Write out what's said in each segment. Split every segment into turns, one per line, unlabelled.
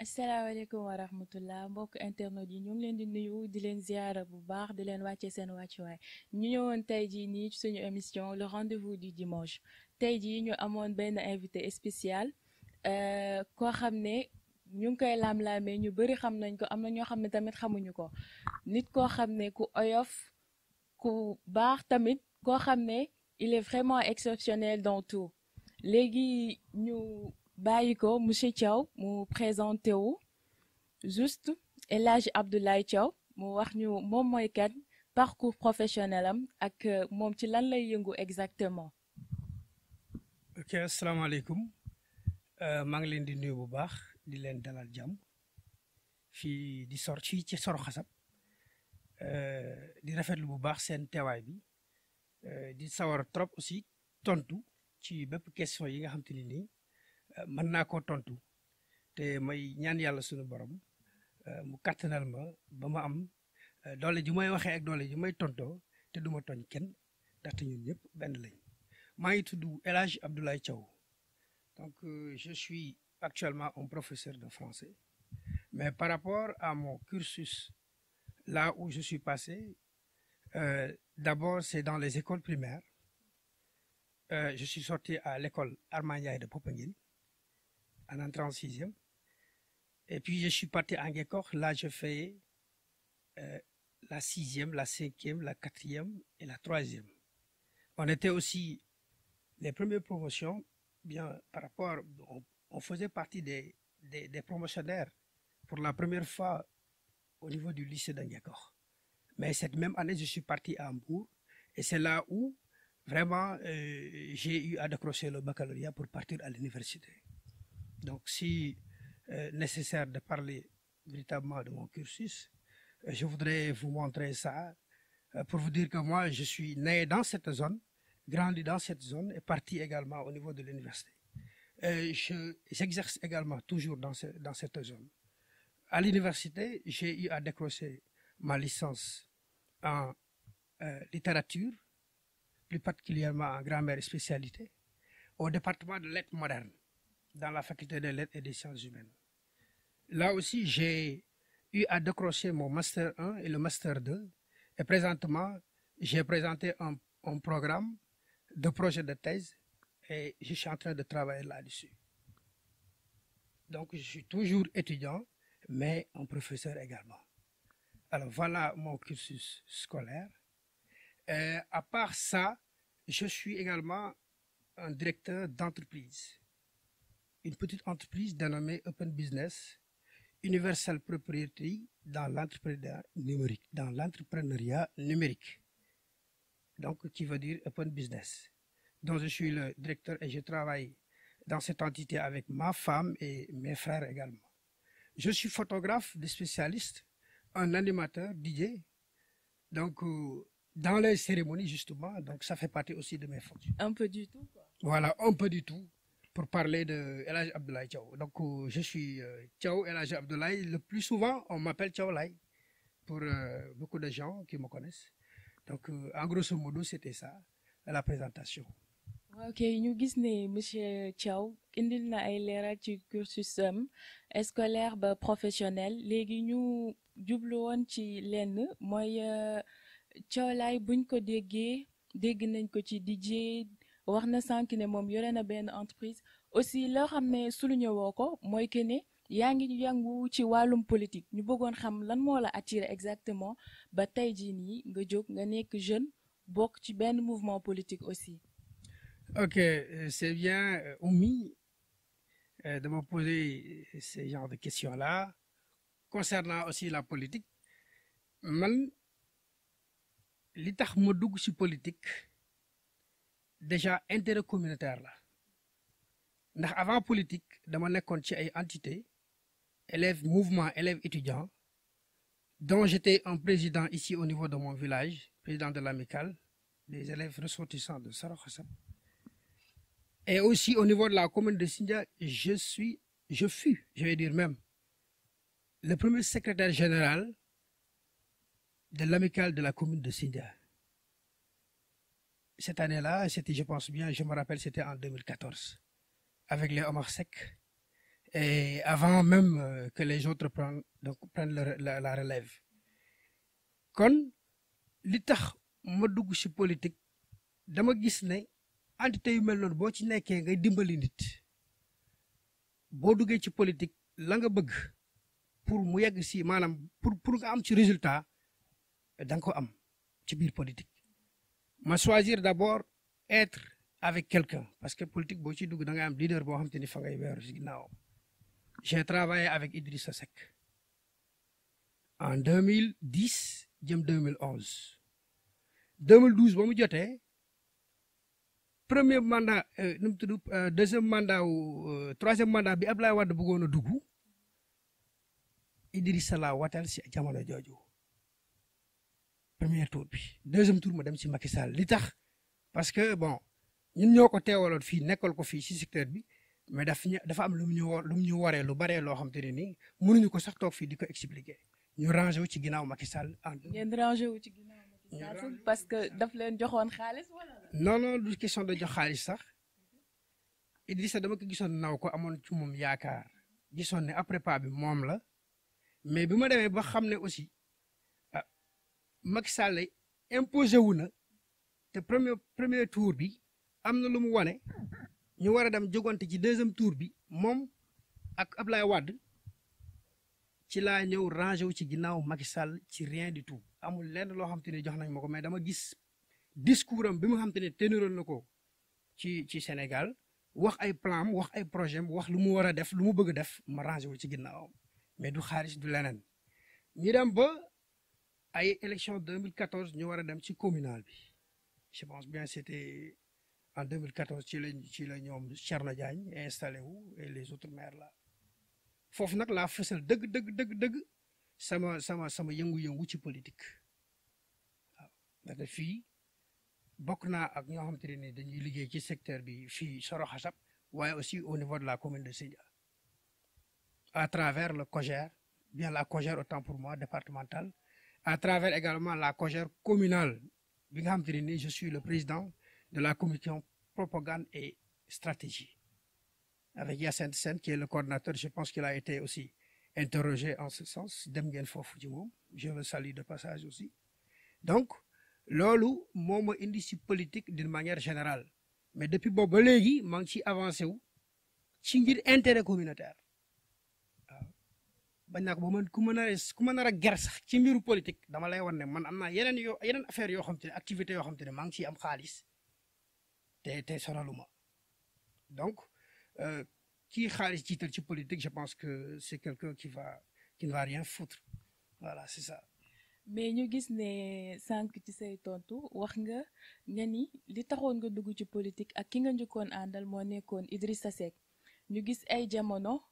asalaamaaleykum wa rahmatullah mbokk internet yi ñu ngi leen di nuyu di leen ziara bu baax di leen wàcce seen wàccuwaay ñu ñëwoon tey jii nii ci suñu émission le rendez-vous du dimanche tey jii ñu amoon benn invité spécial koo xam ne ñu ngi koy laam-laamee ñu bëri xam nañ ko am na ñoo xam ne tamit xamuñu ko nit koo xam ne ku oyof ku baax tamit koo xam ne il est vraiment exceptionnel dans tout léegi ñu bàyyi ko monsieur Thiaw mu présenté wu juste El Hadj Abdoulaye Thiaw mu wax ñu moom mooy kan parcours professionnel am ak moom ci lan lay yëngu exactement.
ok asalaamaaleykum maa ngi leen di nuyu bu baax di leen dalal jàmm fii di fii ci Soro Xasab di rafetlu bu baax seen teewaay bi di sawar trop aussi tontu ci bépp question yi nga xam te ni nii mën naa koo tontu te may ñaan yàlla sunu borom mu kattanal ma ba ma am doole ji may waxee ak doole ji may tontoo te du ma tooñ kenn ndaxte ñun ñëpp benn lañ maa ngi tudd El Hadj Abdoulaye Thiaw donc je suis actuellement un professeur de français mais par rapport à mon cursus là où je suis passé d'abord c'est dans les écoles primaires je suis sorti à l'école Armand Ndiaye de Popenguine en entrant en sixième. Et puis, je suis parti à Ngekor. Là, je fais la sixième, la cinquième, la quatrième et la troisième. On était aussi les premières promotions, bien par rapport, on faisait partie des promotionnaires pour la première fois au niveau du lycée d'Angekor. Mais cette même année, je suis parti à Hambourg et c'est là où vraiment j'ai eu à décrocher le baccalauréat pour partir à l'université. Donc, si nécessaire de parler véritablement de mon cursus, je voudrais vous montrer ça pour vous dire que moi, je suis né dans cette zone, grandi dans cette zone et parti également au niveau de l'université. J'exerce également toujours dans cette zone. À l'université, j'ai eu à décrocher ma licence en littérature, plus particulièrement en grammaire et spécialité, au département de lettres modernes, dans la faculté des lettres et des sciences humaines. Là aussi, j'ai eu à décrocher mon Master 1 et le Master 2. Et présentement, j'ai présenté un programme de projet de thèse et je suis en train de travailler là-dessus. Donc, je suis toujours étudiant, mais un professeur également. Alors, voilà mon cursus scolaire. À part ça, je suis également un directeur d'entreprise. Une petite entreprise dénommée Open Business, Universal Propriety dans l'entrepreneuriat numérique. Donc, qui veut dire Open Business. Donc, je suis le directeur et je travaille dans cette entité avec ma femme et mes frères également. Je suis photographe de spécialiste, un animateur, DJ. Donc, dans les cérémonies, justement, donc ça fait partie aussi de mes fonctions.
Un peu du tout, quoi.
Voilà, un peu du tout. Pour parler de El Hadj Abdoulaye Thiaw. Donc, je suis Thiaw El Hadj Abdoulaye. Le plus souvent, on m'appelle Thiaw Laye pour beaucoup de gens qui me connaissent. Donc, en grosso modo, c'était ça, la présentation.
ok ñu gis ne monsieur Thiaw indil na ay leeral ci cursus am scolaire ba professionnel léegi ñu jublu woon ci lenn mooy Thiaw Laye buñ ko dégg nañ ko ci DJ wax na sànq ne moom yore na benn entreprise aussi loo xam ne souligné woo ko mooy que ne yaa ngi yëngu ci wàllum politique ñu bëggoon xam lan moo la attiré exactement ba tey jii nii nga jóg nga nekk jeune bokk ci benn mouvement politique aussi.
Ok, c'est bien Oumi de me poser ce genre de questions-là. Concernant aussi la politique, man li tax ma dugg ci politique déjà intérêt communautaire la ndax avant politique dama nekkoon ci ay entité élèves mouvement élèves étudiants dont j'étais un président ici au niveau de mon village, président de l'amicale des élèves ressortissants de Soro Xasab. Et aussi au niveau de la commune de Sindia, je fus, je vais dire même, le premier secrétaire général de l'amicale de la commune de Sindia. Cette année-là, c'était, je pense bien, je me rappelle, c'était en 2014, avec les Omar Seck et avant même que les autres prennent la relève kon li tax ma dugg ci politique dama gis ne entité yu mel noonu boo ci nekkee ngay dimbali nit boo duggee ci politique la nga bëgg pour mu yegg ci maanaam pour nga am ci résultat da nga ko am ci biir politique ma choisir d'abord être avec quelqu'un parce que politique boo ci dugg da ngay am leader boo xam te ni fa ngay weeru ci ginnaaw j'ai travaillé avec Idrissa Seck en 2010 jëm 2011 2012 ba mu jotee premier mandat nu mu tudd deuxième mandat wu troisième mandat bi Abdoulaye Wade bëggoon a dugg Idrissa la watal si jamono jooju premier tour bi deuxième tour ma dem ci Macky Sall li tax parce que bon ñun ñoo ko teewaloon fii nekkal ko fii ci secteur bi mais dafa am lu mu ñu waree lu baree loo xam te ne nii mënuñu ko sax toog fii di ko expliquer ñu rangé wu ci ginnaaw Macky Sall.
ngeen rangé wu ci ginnaaw Macky Sall parce que daf leen joxoon xaalis wala.
non du question de jox xaalis sax Idrissa dama ko gisoon naw ko amoon ci moom yaakaar gisoon ne après pas bi moom la mais bi ma demee ba xam ne aussi ah Macky Sall imposé wu na te premier tour bi am na lu mu wane ñu war a dem jogante ci deuxième tour bi moom ak Ablaye Wade ci laa ñëw rangé wu ci ginnaaw Macky Sall ci rien du tout amul lenn loo xam te ne jox nañ ma ko mais dama gis discours am bi mu xam te ne teniroon na ko ci Sénégal wax ay plan wax ay projet wax lu mu war a def lu mu bëgg a def ma rangé wu ci ginnaaw mais du xaalis du leneen ñu dem ba ay élection 2014 ñu war a dem ci communal bi je pense bien c'était en 2014 ci la ñoom Thierno Diagne installé wu et les autres maires là foofu nag laa fësal dëgg sama yëngu-yëngu ci politique waaw ndaxte fii bokk naa ak ñoo xamante ne ni dañuy liggéey ci secteur bi fii Soro Xasab waaye aussi au niveau de la commune de Sindia à travers le COJER bien la COJER autant pour moi départementale à travers également la COJER communale bi nga xamante ne ni je suis le président de la commission propagande et stratégie avec Yacine Sène qui est le coordinateur je pense qu'il a été aussi interrogé en ce sens dem ngeen foofu ci moom je le salue de passage aussi donc loolu moo ma indi ci politique d'une manière générale mais depuis boobu ba léegi maa ngi ciy avancé wu ci ngir intérêt communautaire waaw bañ naa ko ba man ku ma nar a ger sax ci mbiru politique dama lay wan ne man am naa yeneen affaires yoo xam te ne activités yoo xam te ne maa ngi ciy am xaalis te sonaluma donc kii xaalis jiital ci politique je pense que c'est quelqu'un qui ne va rien foutre voilà c'est ça.
mais ñu gis ne sànq ci say tontu wax nga ni li taxoon nga dugg ci politique ak ki nga njëkkoon àndal moo nekkoon Idrissa Seck ñu gis ay jamono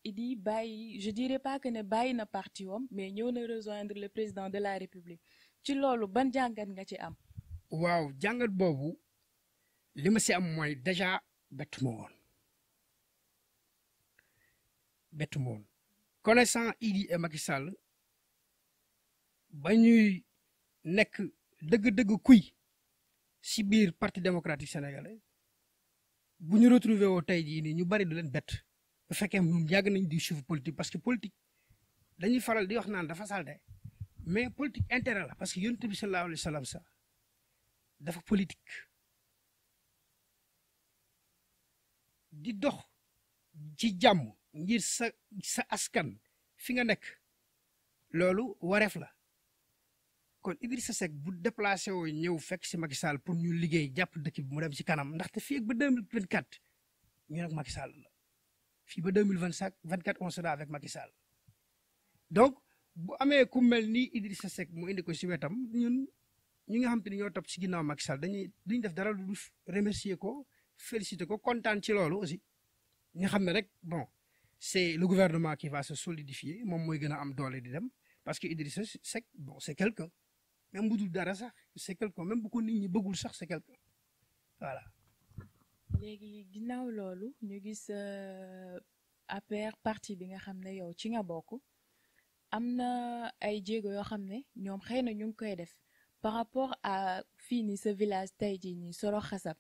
Idi bàyyi je dirais pas que ne bàyyi na parti wam mais ñëw na rejoindre le président de la République ci loolu ban jàngat nga ci am.
waaw jàngat boobu li ma si am mooy déjà bettu ma woon connaissant Idi et Macky Sall ba ñuy nekk dëgg-dëgg kuy si biir parti démocratique sénégalais bu ñu retrouvé woo tey jii nii ñu bari du leen bett bu fekkee moom yàgg nañ di suivre politique parce que politique dañuy faral di wax naan dafa salte mais politique intérêt la parce que yonent bi sallallahu alayhi wa sallam sax dafa politique di dox ci jàmm ngir sa askan fi nga nekk loolu wareef la kon Idrissa Seck bu déplacé woo ñëw fekk si Macky Sall pour ñu liggéey jàpp dëkk bi mu dem si kanam ndaxte fii ak ba 2024 ñu nag Macky Sall la fii ba 2024 on sera avec Macky Sall donc bu amee ku mel ni Idrissa Seck mu indi ko si wetam ñun ñi nga xam te ni ñoo topp si ginnaaw Macky Sall duñ def dara lu remercier ko féliciter ko kontaan ci loolu aussi ñu xam ne rek bon c'est le gouvernement qui va se solidifier moom mooy gën a am doole di dem parce que Idrissa Seck bon c'est quelqu'un même bu dul dara sax c'est quelqu'un même bu ko nit ñi bëggul sax c'est quelqu'un voilà.
léegi ginnaaw loolu ñu gis APR parti bi nga xam ne yow ci nga bokk am na ay jéego yoo xam ne ñoom xëy na ñu ngi koy def par rapport à fii nii sa village tey jii nii Soro Xasab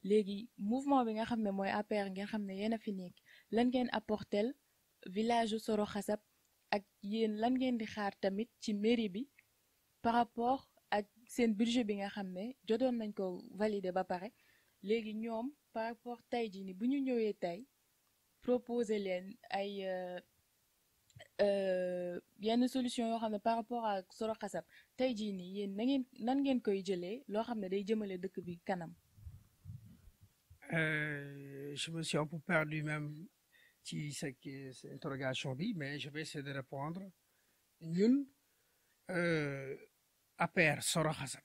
léegi mouvement bi nga xam ne mooy APR nga xam ne yéen a fi nekk lan ngeen apportel village Soro Xasab ak yéen lan ngeen di xaar tamit ci mairie bi par rapport ak seen budget bi nga xam ne jotoon nañ ko valider ba pare léegi ñoom par rapport tey jii ni bu ñu ñëwee tey proposer leen ay yenn solution yoo xam ne par rapport ak Soro Xasab tey jii nii yéen nan ngeen koy jëlee loo xam ne day jëmale dëkk bi kanam.
Je me suis un peu perdu même ci cette interrogation bi mais je vais essayer de répondre ñun APR Soro Xasab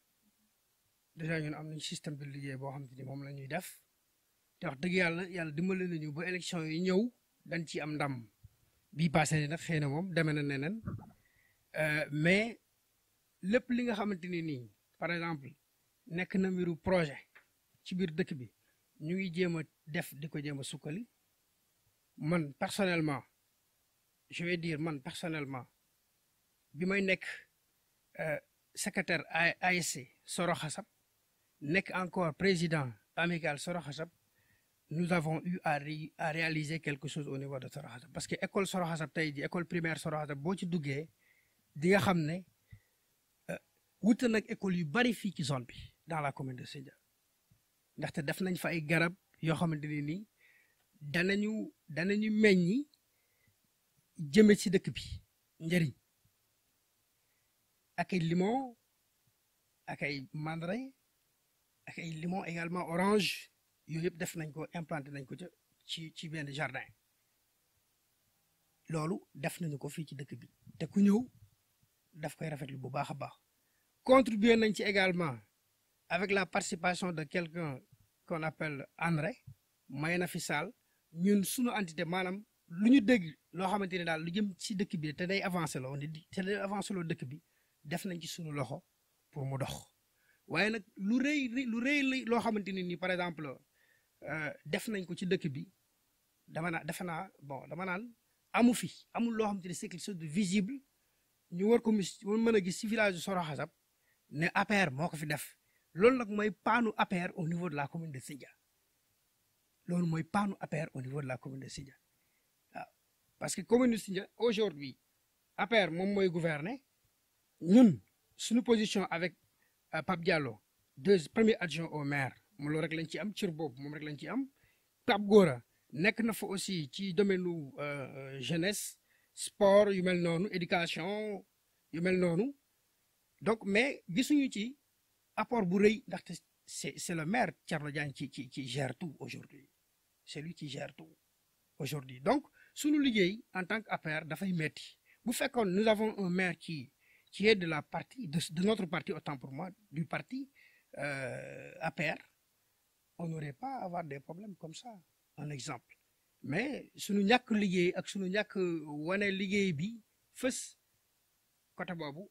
déjà ñun am nañ système de liggéey boo xam te ni moom la ñuy def te wax dëgg yàlla dimbali nañu ba élection yi ñëw dañ ci am ndam bii passé nag xëy na moom demee na neneen mais lépp li nga xamante ni nii par exemple nekk na mbiru projet ci biir dëkk bi ñu ngi jéem a def di ko jéem a sukkali man personnellement je vais dire man personnellement bi may nekk secrétaire ASC Soro Xasab nekk encore président amical Soro Xasab nous avons eu à réaliser quelque chose au niveau de Soro Xasab parce que école Soro Xasab tey ji école primaire Soro Xasab boo ci duggee di nga xam ne wute nag école yu bari fii ci zone bi dans la commune de Sindia ndaxte def nañ fa ay garab yoo xamante ne nii danañu meññi jëme ci dëkk bi njëriñ ak ay limon ak ay mandarin ak ay limon également orange yooyu yëpp def nañ ko implanté nañ ko ca ci benn jardin loolu def nañu ko fii ci dëkk bi te ku ñëw daf koy rafetlu bu baax a baax contribuer nañ ci également avec la participation de quelqu'un qu'on appelle André Mayna Fissal ñun suñu entité maanaam lu ñu dégg loo xamante ne daal lu jëm ci dëkk bi te day avancé loo te day avancé loo dëkk bi def nañ ci suñu loxo pour mu dox waaye nag lu rëy loo xamante ne nii par exemple def nañ ko ci dëkk bi dama naan amu fi amul loo xamante ne c'est quelque chose de visible ñu war ko mën a gis ci village de Soro Xasab ne APR moo ko fi def loolu nag mooy paanu APR au niveau de la commune de Sindia loolu mooy paanu APR au niveau de la commune de Sindia waaw parce que commune de Sindia aujourd'hui APR moom mooy gouverner ñun suñu position avec Pape Diallo premier adjoint au maire moom loolu rek lañ ci am cër boobu moom rek lañ ci am Pape Gora nekk na fa aussi ci domaine nu jeunesse sport yu mel noonu éducation yu mel noonu donc mais gisuñu ci apport bu rëy ndaxte c'est le maire Thierno Diagne qui gère tout aujourd'hui c'est lui qui gère tout aujourd'hui donc suñu liggéey en tant que APR dafay metti bu fekkoon nous avons un maire qui est de la partie de notre parti autant pour moi du parti APR on n'aurait pas à avoir des problèmes comme ça un exemple mais suñu ñàkk liggéey ak suñu ñàkk wane liggéey bi fës côté boobu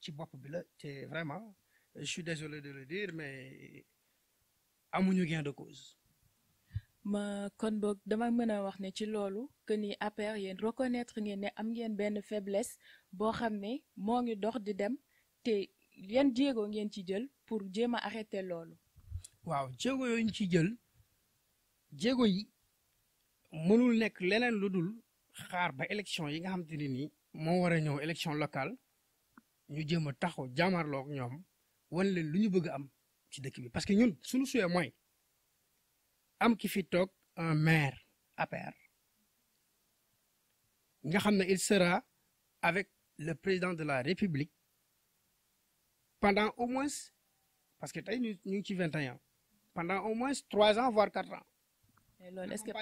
ci bopp bi la te vraiment je suis désolé de le dire mais amuñu gain de cause.
ma kon boog dama mën a wax ne ci loolu que ni APR yéen reconnaître ngeen ne am ngeen benn faiblesse boo xam ne moo ngi dox di dem te yan jéego ngeen ci jël pour jéem a arrêter loolu.
waaw jéego yooyu ñu ci jël jéego yi mënul nekk leneen lu dul xaar ba élection yi nga xamante ne nii moo war a ñëw élection locale ñu jéem a taxaw jaamarloo ak ñoom wan leen lu ñu bëgg a am ci dëkk bi parce que ñun suñu souhait mooy am ki fi toog un maire APR nga xam ne il sera avec le président de la République pendant au moins parce que tey ñu ngi ci 21 pendant au moins 3 ans voire 4 ans.
loolu est-ce que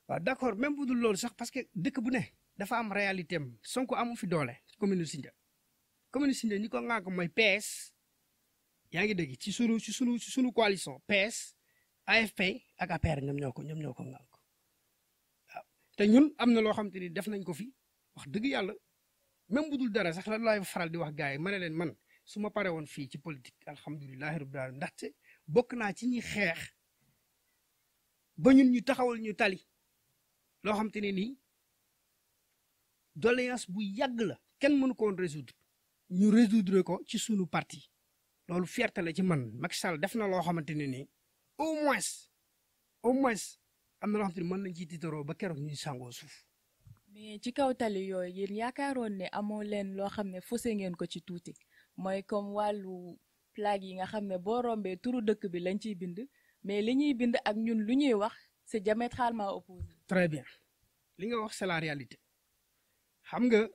waaw d'accord même bu dul loolu sax parce que dëkk bu ne dafa am réalité am Sonko amu fi doole commune Sindia commune Sindia ñi ko ŋànk mooy PS yaa ngi dégg ci sunu coalition PS AFP ak APR ñoom ñoo ko ŋànk waaw te ñun am na loo xam te ni def nañ ko fi wax dëgg yàlla même bu dul dara sax la laay faral di wax gars yi ma ne leen man su ma pare woon fii ci politique alhamdulilahi rabbil alamin ndaxte bokk naa ci ñi xeex ba ñun ñu taxawal ñu tali loo xam te ne nii doléance bu yàgg la kenn mënu ko woon ñu résoudre ko ci sunu parti loolu fierté la ci man Macky Sall def na loo xamante ne nii au moins am na loo xam te ne mën nañ ciy tiitaroo ba keroog ñuy sàngoo suuf.
mais ci kaw tali yooyu yéen yaakaaroon ne amoo leen loo xam ne faussé ngeen ko ci tuuti mooy comme wàllu plaque yi nga xam ne boo rombee turu dëkk bi lañ ciy bind mais li ñuy bind ak ñun lu ñuy wax c'est diamétralement opposé.
très bien li nga wax c'est la réalité xam nga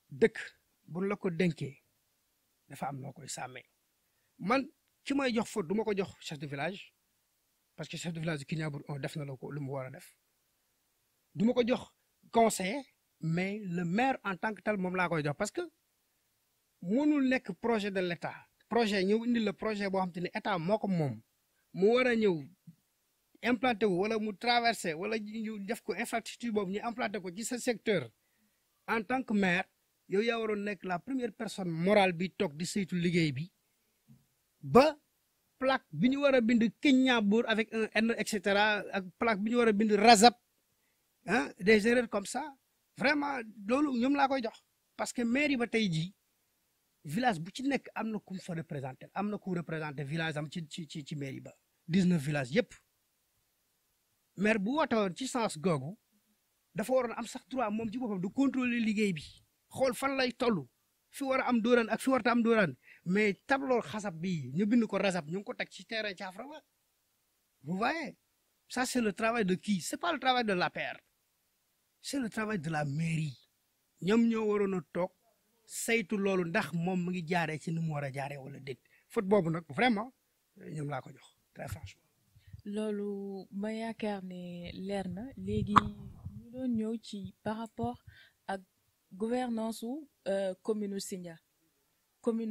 dëkk buñ la ko dénkee dafa am noo koy sàmmee man ci may jox faute du ma ko jox chef de village parce que chef de village ki ñaabur on def na la ko lu mu war a def du ma ko jox conseiller mais le maire en tant que tel moom laa koy jox parce que mënul nekk projet de l'État projet ñëw indi la projet boo xam te ne état moo ko moom mu war a ñëw implanté wu wala mu traversé wala ñu def ko infrastructure boobu ñu implanté ko ci sa secteur en tant que maire yow yaa waroon nekk la première personne morale bi toog di saytu liggéey bi ba plaque bi ñu war a bind Kignaabour avec un N et cetera ak plaque bi ñu war a bind Razap ah des erreurs comme ça vraiment loolu ñoom laa koy jox parce que mairie ba tey jii village bu ci nekk am na ku mu fa représenté am na ku représenté village am ci mairie ba 19 villages yëpp maire bu woote woon ci sens googu dafa waroon am sax droit moom ci boppam du contrôler liggéey bi xool fan lay toll fi war a am dóoraan ak fi warta am dóoraan mais tableau xasab bii ñu bind ko rasab ñu ngi ko teg ci terrain Thiafra ba vous voyez ça c'est le travail de qui c'est pas le travail de l'APR c'est le travail de la mairie ñoom ñoo waroon a toog saytu loolu ndax moom mu ngi jaaree ci ni mu war a jaaree wala déet faute boobu nag vraiment ñoom laa ko jox très franchement.
loolu ma yaakaar ne leer na léegi ñu doon ñëw ci par rapport ak gouvernance su commune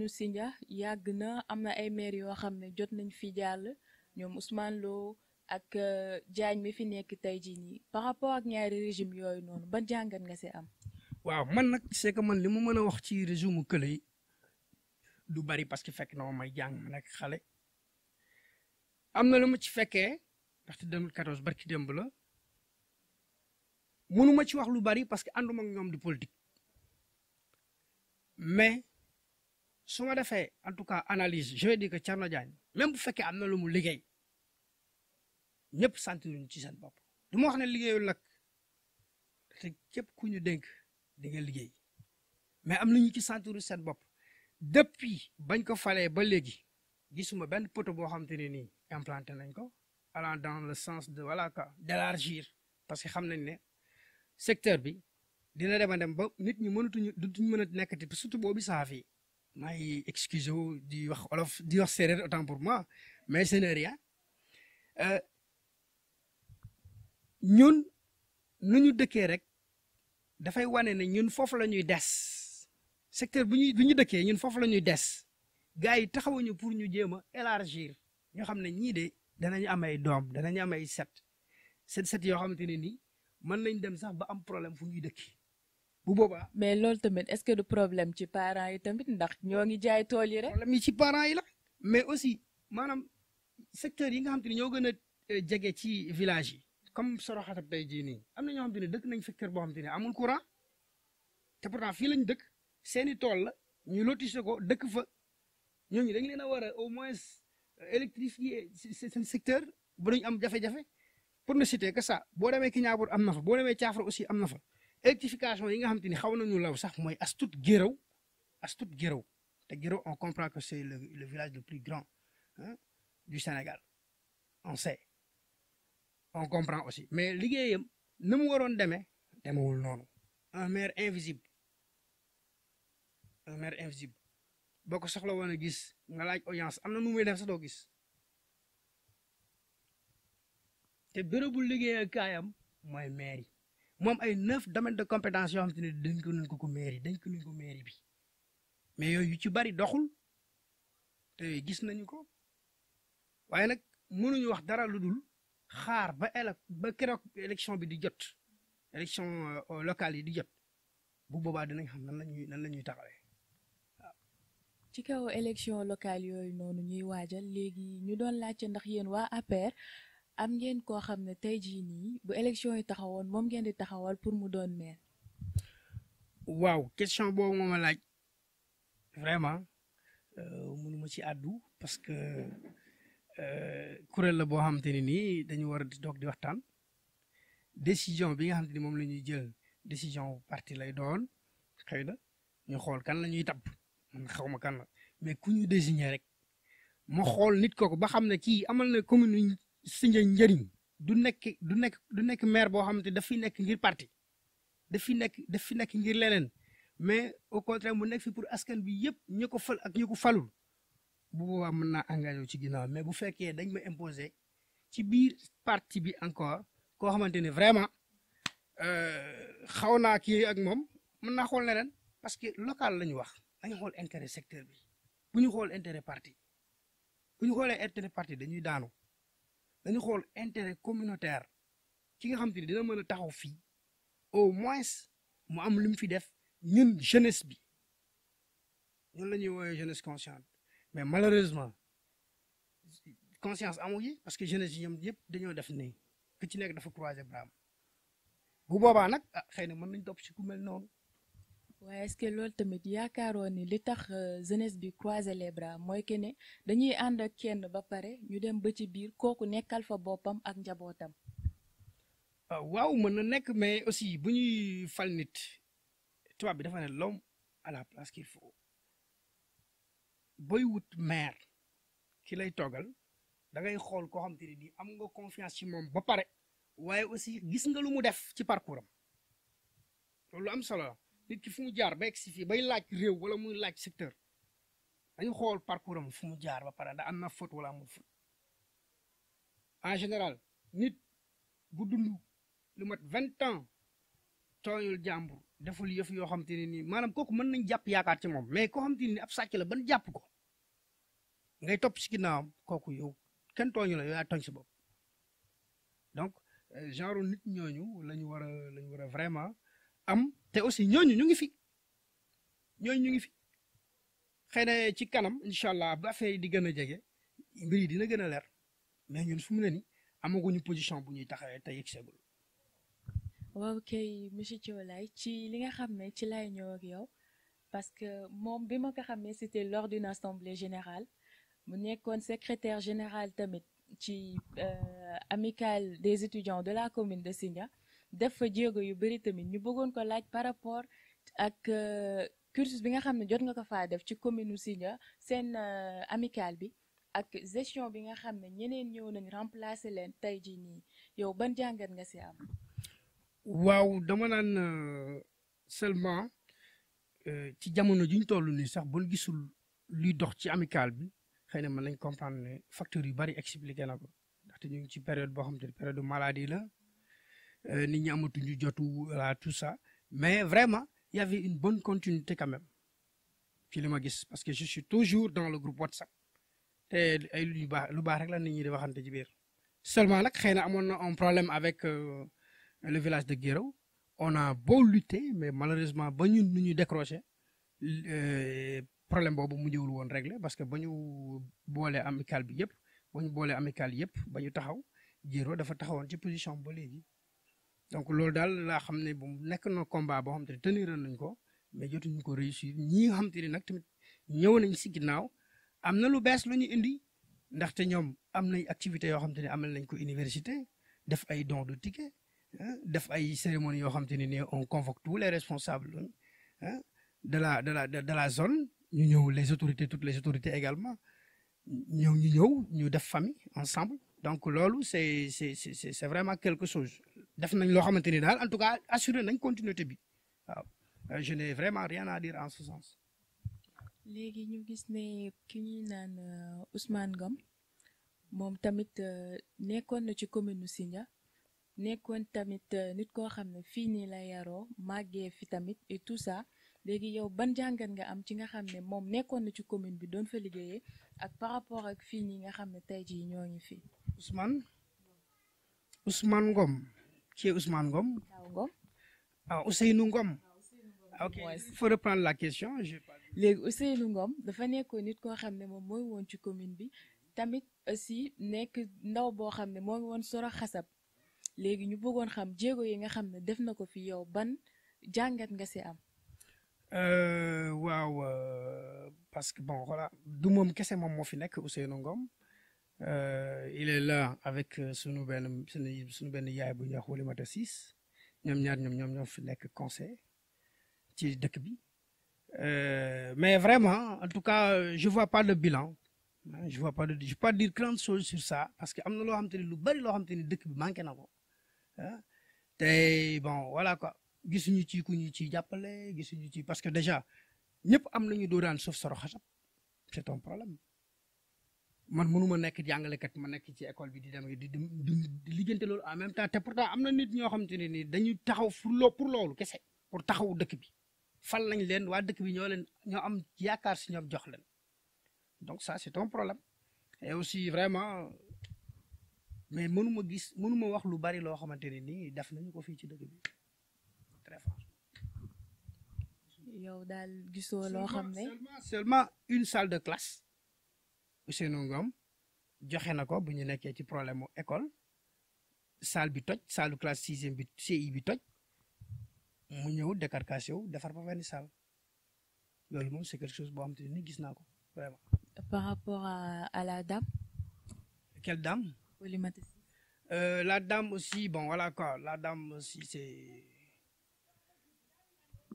Sindia yàgg na am na ay maire yoo xam ne jot nañ fi jàll ñoom Ousmane Lo ak Diagne mi fi nekk tey jii nii par rapport ak ñaari régime yooyu noonu ba jàngat nga si am.
waaw man nag c'est que man li mu mën a wax ci régime mu kële yi du bari parce que fekk na ma may jàng ma nekk xale am na lu ma ci fekkee ndaxte 2014 barki démb la mënuma ci wax lu bari parce que ànduma ak ñoom di politique mais su ma defee en tout cas analyse je vais dire que Thierno Diagne même bu fekkee am na lu mu liggéey ñëpp sentiruñu ci seen bopp du ma wax ne liggéeyul nag te képp ku ñu dénk di nga liggéey mais am na ñu ci sentiru seen bopp depuis bañ ko falee ba léegi gisuma benn poto boo xamante ne nii implanté nañ ko allant dans le sens de voilà quoi d'élargir parce que xam nañ ne secteur bi dina dem a dem ba nit ñi mënatuñu duñ mën a nekkati surtout boobu saa fi maa ngi excuse wu di wax olof di wax séeréer autant pour moi mais ce n'est rien ñun nu ñu dëkkee rek dafay wane ne ñun foofu la ñuy des secteur bu ñu dëkkee ñun foofu la ñuy des gars yi taxawuñu pour ñu jéem a élargir ñoo xam ne ñii de danañu am ay doom danañu am ay set yoo xamante ne nii mën nañ dem sax ba am problème fu ñuy dëkki bu boobaa. mais
loolu tamit est-ce que du problème ci parents yi tamit ndax ñoo ngi jaay tool yi rek.
problème yi ci parents yi la mais aussi maanaam secteur yi nga xam te ne ñoo gën a jege ci village yi comme Soroxatab tey jii nii am na ñoo xam te ne dëkk nañ secteur boo xam te ne amul courant te pourtant fii lañ dëkk seeni tool la ñu lotissé ko dëkk fa ñooñu dañ leen a war a au moins électrifier seen secteur ba duñ am jafe-jafe pour ne citer que ça boo demee Kignaabour am na fa boo demee Thiafra aussi am na fa électrification yi nga xam te ni xaw nañu law sax mooy Astout Guéréo te Guéréo on comprend que c'est le village le plus grand du Sénégal on sait on comprend aussi mais liggéeyam na mu waroon demee demewul noonu un maire invisible boo ko soxla woon a gis nga laaj audience am na nu muy def sax doo gis te bérébu liggéey kaayam mooy mairie moom ay 9 domaines de compétence yoo xam te ne dénk nañ ko mairie bi mais yooyu yu ci bari doxul te gis nañu ko waaye nag mënuñu wax dara lu dul xaar ba keroog élection bi di jot élection locale yi di jot bu boobaa dinañ xam nan la ñuy taxawee waaw.
ci kaw élection locale yooyu noonu ñuy waajal léegi ñu doon laajte ndax yéen waa APR am ngeen koo xam ne tey jii nii bu élection yi taxawoon moom ngeen di taxawal pour mu doon maire.
waaw question boobu moo ma laaj vraiment mënuma ci àddu parce que kuréel la boo xamante ni nii dañu war a di toog di waxtaan décision bi nga xamante ni moom la ñuy jël décision parti lay doon xëy na ñu xool kan la ñuy tabb man xaw ma kan la mais ku ñu désigner rek ma xool nit kooku ba xam ne kii amal na commune Sindia njëriñ du nekk maire boo xamante daf fi nekk ngir parti daf fi nekk ngir leneen mais au contraire mu nekk fi pour askan bi yëpp ñu ko fal ak ñu ko falul bu boobaa mën naa engagé wu ci ginnaaw mais bu fekkee dañ ma imposer ci biir parti bi encore koo xamante ne vraiment xaw naa kii ak moom mën naa xool leneen parce que local la ñu wax dañu xool intérêt secteur bi bu ñu xool intérêt parti bu ñu xoolee intérêt parti dañuy daanu dañu xool intérêt communautaire ki nga xamante ni dina mën a taxaw fii au moins mu am lu mu fi def ñun jeunesse bi ñun la ñuy woowee jeunesse consciente mais malheureusement conscience amu yi parce que jeunesse yi ñoom yëpp dañoo def nii ku ci nekk dafa croiser bras bu boobaa nag ah xëy na mën nañ topp ci ku mel noonu.
waaye est-ce que loolu tamit yaakaaroon ni li tax jeunesse bi croiser les bras mooy que ne dañuy ànd ak kenn ba pare ñu dem ba ci biir kooku nekkal fa boppam ak njabootam.
waaw mën na nekk mais aussi bu ñuy fal nit tubaab bi dafa ne l'homme à la place qu'il faut booy wut maire ki lay toggal da ngay xool koo xam te ne nii am nga confiance ci moom ba pare waaye aussi gis nga lu mu def ci parcours am loolu am solo la nit ki fu mu jaar ba egg si fii bay laaj réew wala muy laaj secteur dañu xool parcours am fu mu jaar ba pare da am na faute wala amul faute en général nit bu dund lu mat 20 ans tooñul jàmbur deful yëf yoo xam te ne nii maanaam kooku mën nañ jàpp yaakaar ci moom mais koo xam te ne nii ab sàcc la ban jàpp ko ngay topp si ginnaawam kooku yow kenn tooñu la yow yaa tooñ si bopp donc genre nit ñooñu lañu war a vraiment am te aussi ñooñu ñu ngi fi xëy na ci kanam incha allah ba affaire yi di gën a jege mbir yi dina gën a leer mais ñun fu mu ne nii amaguñu position bu ñuy taxawee te yegg seegul.
waaw kay monsieur Thiolaye ci li nga xam ne ci lay ñëw ak yow parce que moom bi ma ko xamee c'était lors d'une assemblée générale mu nekkoon secrétaire général tamit ci amicale des étudiants de la commune de Sindia def fa jéego yu bëri tamit ñu bëggoon ko laaj par rapport ak cursus bi nga xam ne jot nga ko faa def ci commune u Sindia seen amicale bi ak gestion bi nga xam ne ñeneen ñëw nañ remplacer leen tey jii nii yow ban jàngat nga si am.
waaw dama naan seulement ci jamono ji ñu toll nii sax buñ gisul luy dox ci amicale bi xëy na mën nañ comprendre ne facteurs yu bari expliqué na ko ndaxte ñu ngi ci période boo xam te ne période maladie la nit ñi amatuñu jotu voilà tout ça mais vraiment il y avait une bonne continuité quand même ci li ma gis parce que je suis toujours dans le groupe WhatsApp te ay lu baax rek la nit ñi di waxante ci biir seulement nag xëy na amoon na un problème avec le village de Guéraw on a beau lutter mais malheureusement ba ñun nu ñu décroché problème boobu mujjewul woon réglé parce que ba ñu boolee amicale bi yëpp ba ñu taxaw Guéraw dafa taxawoon ci position ba léegi donc loolu daal laa xam ne bu nekk na combat boo xam te ne teniroon nañ ko mais jotuñu ko réussir ñi nga xam te ne nag tamit ñëw nañ si ginnaaw am na lu bees lu ñu indi ndaxte ñoom am nañ activités yoo xam te ne amal nañ ko université def ay dons de ticket def ay cérémonies yoo xam te ne on convoque tous les responsables de la zone ñu ñëw les autorités toutes les autorités également ñu def famille ensemble donc loolu c'est vraiment quelque chose def nañ loo xamante ni daal en tout cas assuré nañ continuité bi waaw je n'ai vraiment rien à dire en ce sens.
léegi ñu gis ne ki ñuy naan Ousmane Ngom moom tamit nekkoon na ci commune nu Sindia nekkoon tamit nit koo xam ne fii nii la yaroo màggee fi tamit et tout ça léegi yow ban jàngat nga am ci nga xam ne moom nekkoon na ci commune bi doon fa liggéeyee ak par rapport ak fii nii nga xam ne tey jii ñoo ngi fi.
Ousmane Ngom qui est Ousmane Ngom.
Ngom.
Ah Ousseynou Ngom. ok il faut reprendre la question.
léegi Ousseynou Ngom dafa nekkoon nit koo xam ne moom mooy woon ci commune bi tamit aussi nekk ndaw boo xam ne moo ngi woon soro xasab léegi ñu bëggoon xam jéego yi nga xam ne def na ko fi yow ban jàngat nga si am.
waaw parce que bon voilà du moom kese moom moo fi nekk Ousseynou Ngom Il est là avec sunu benn yaay bu ñuy wax Oulimata Ciss ñoom ñaar ñoo fi nekk conseil ci dëkk bi mais vraiment en tout cas je vois pas le bilan je vois pas je peux pas dire grande chose sur ça parce que am na loo xamante ni lu bari loo xamante ni dëkk bi manqué na ko te bon voilà quoi gisuñu ci ku ñu ci jàppale gisuñu ci parce que déjà ñëpp am nañu doodaan sauf Soro Xasab c'est un problème man mënuma nekk jàngalekat ma nekk ci école bi di dem di liggéeyante loolu en même temps te pourtant am na nit ñoo xamante ne ni dañuy taxaw pour loolu kese pour taxawu dëkk bi fal nañ leen waa dëkk bi ñoo am yaakaar si ñoom jox leen donc ça c'est un problème et aussi vraiment mais mënuma wax lu bari loo xamante ne nii def nañu ko fii ci dëkk bi très franchement.
yow daal gisoo loo xam ne
seulement une salle de classe Ousseynou Ngom joxe na ko bu ñu nekkee ci problème mu école salle bi toj salle classe 6e bi CI bi toj mu ñëw décarcassé wu defar ba benn salle loolu moom c'est quelque chose boo xamante ni gis naa ko vraiment.
par rapport à la dame.
Quelle dame?
Oulimata Ciss.
La dame aussi bon voilà quoi la dame aussi c'est.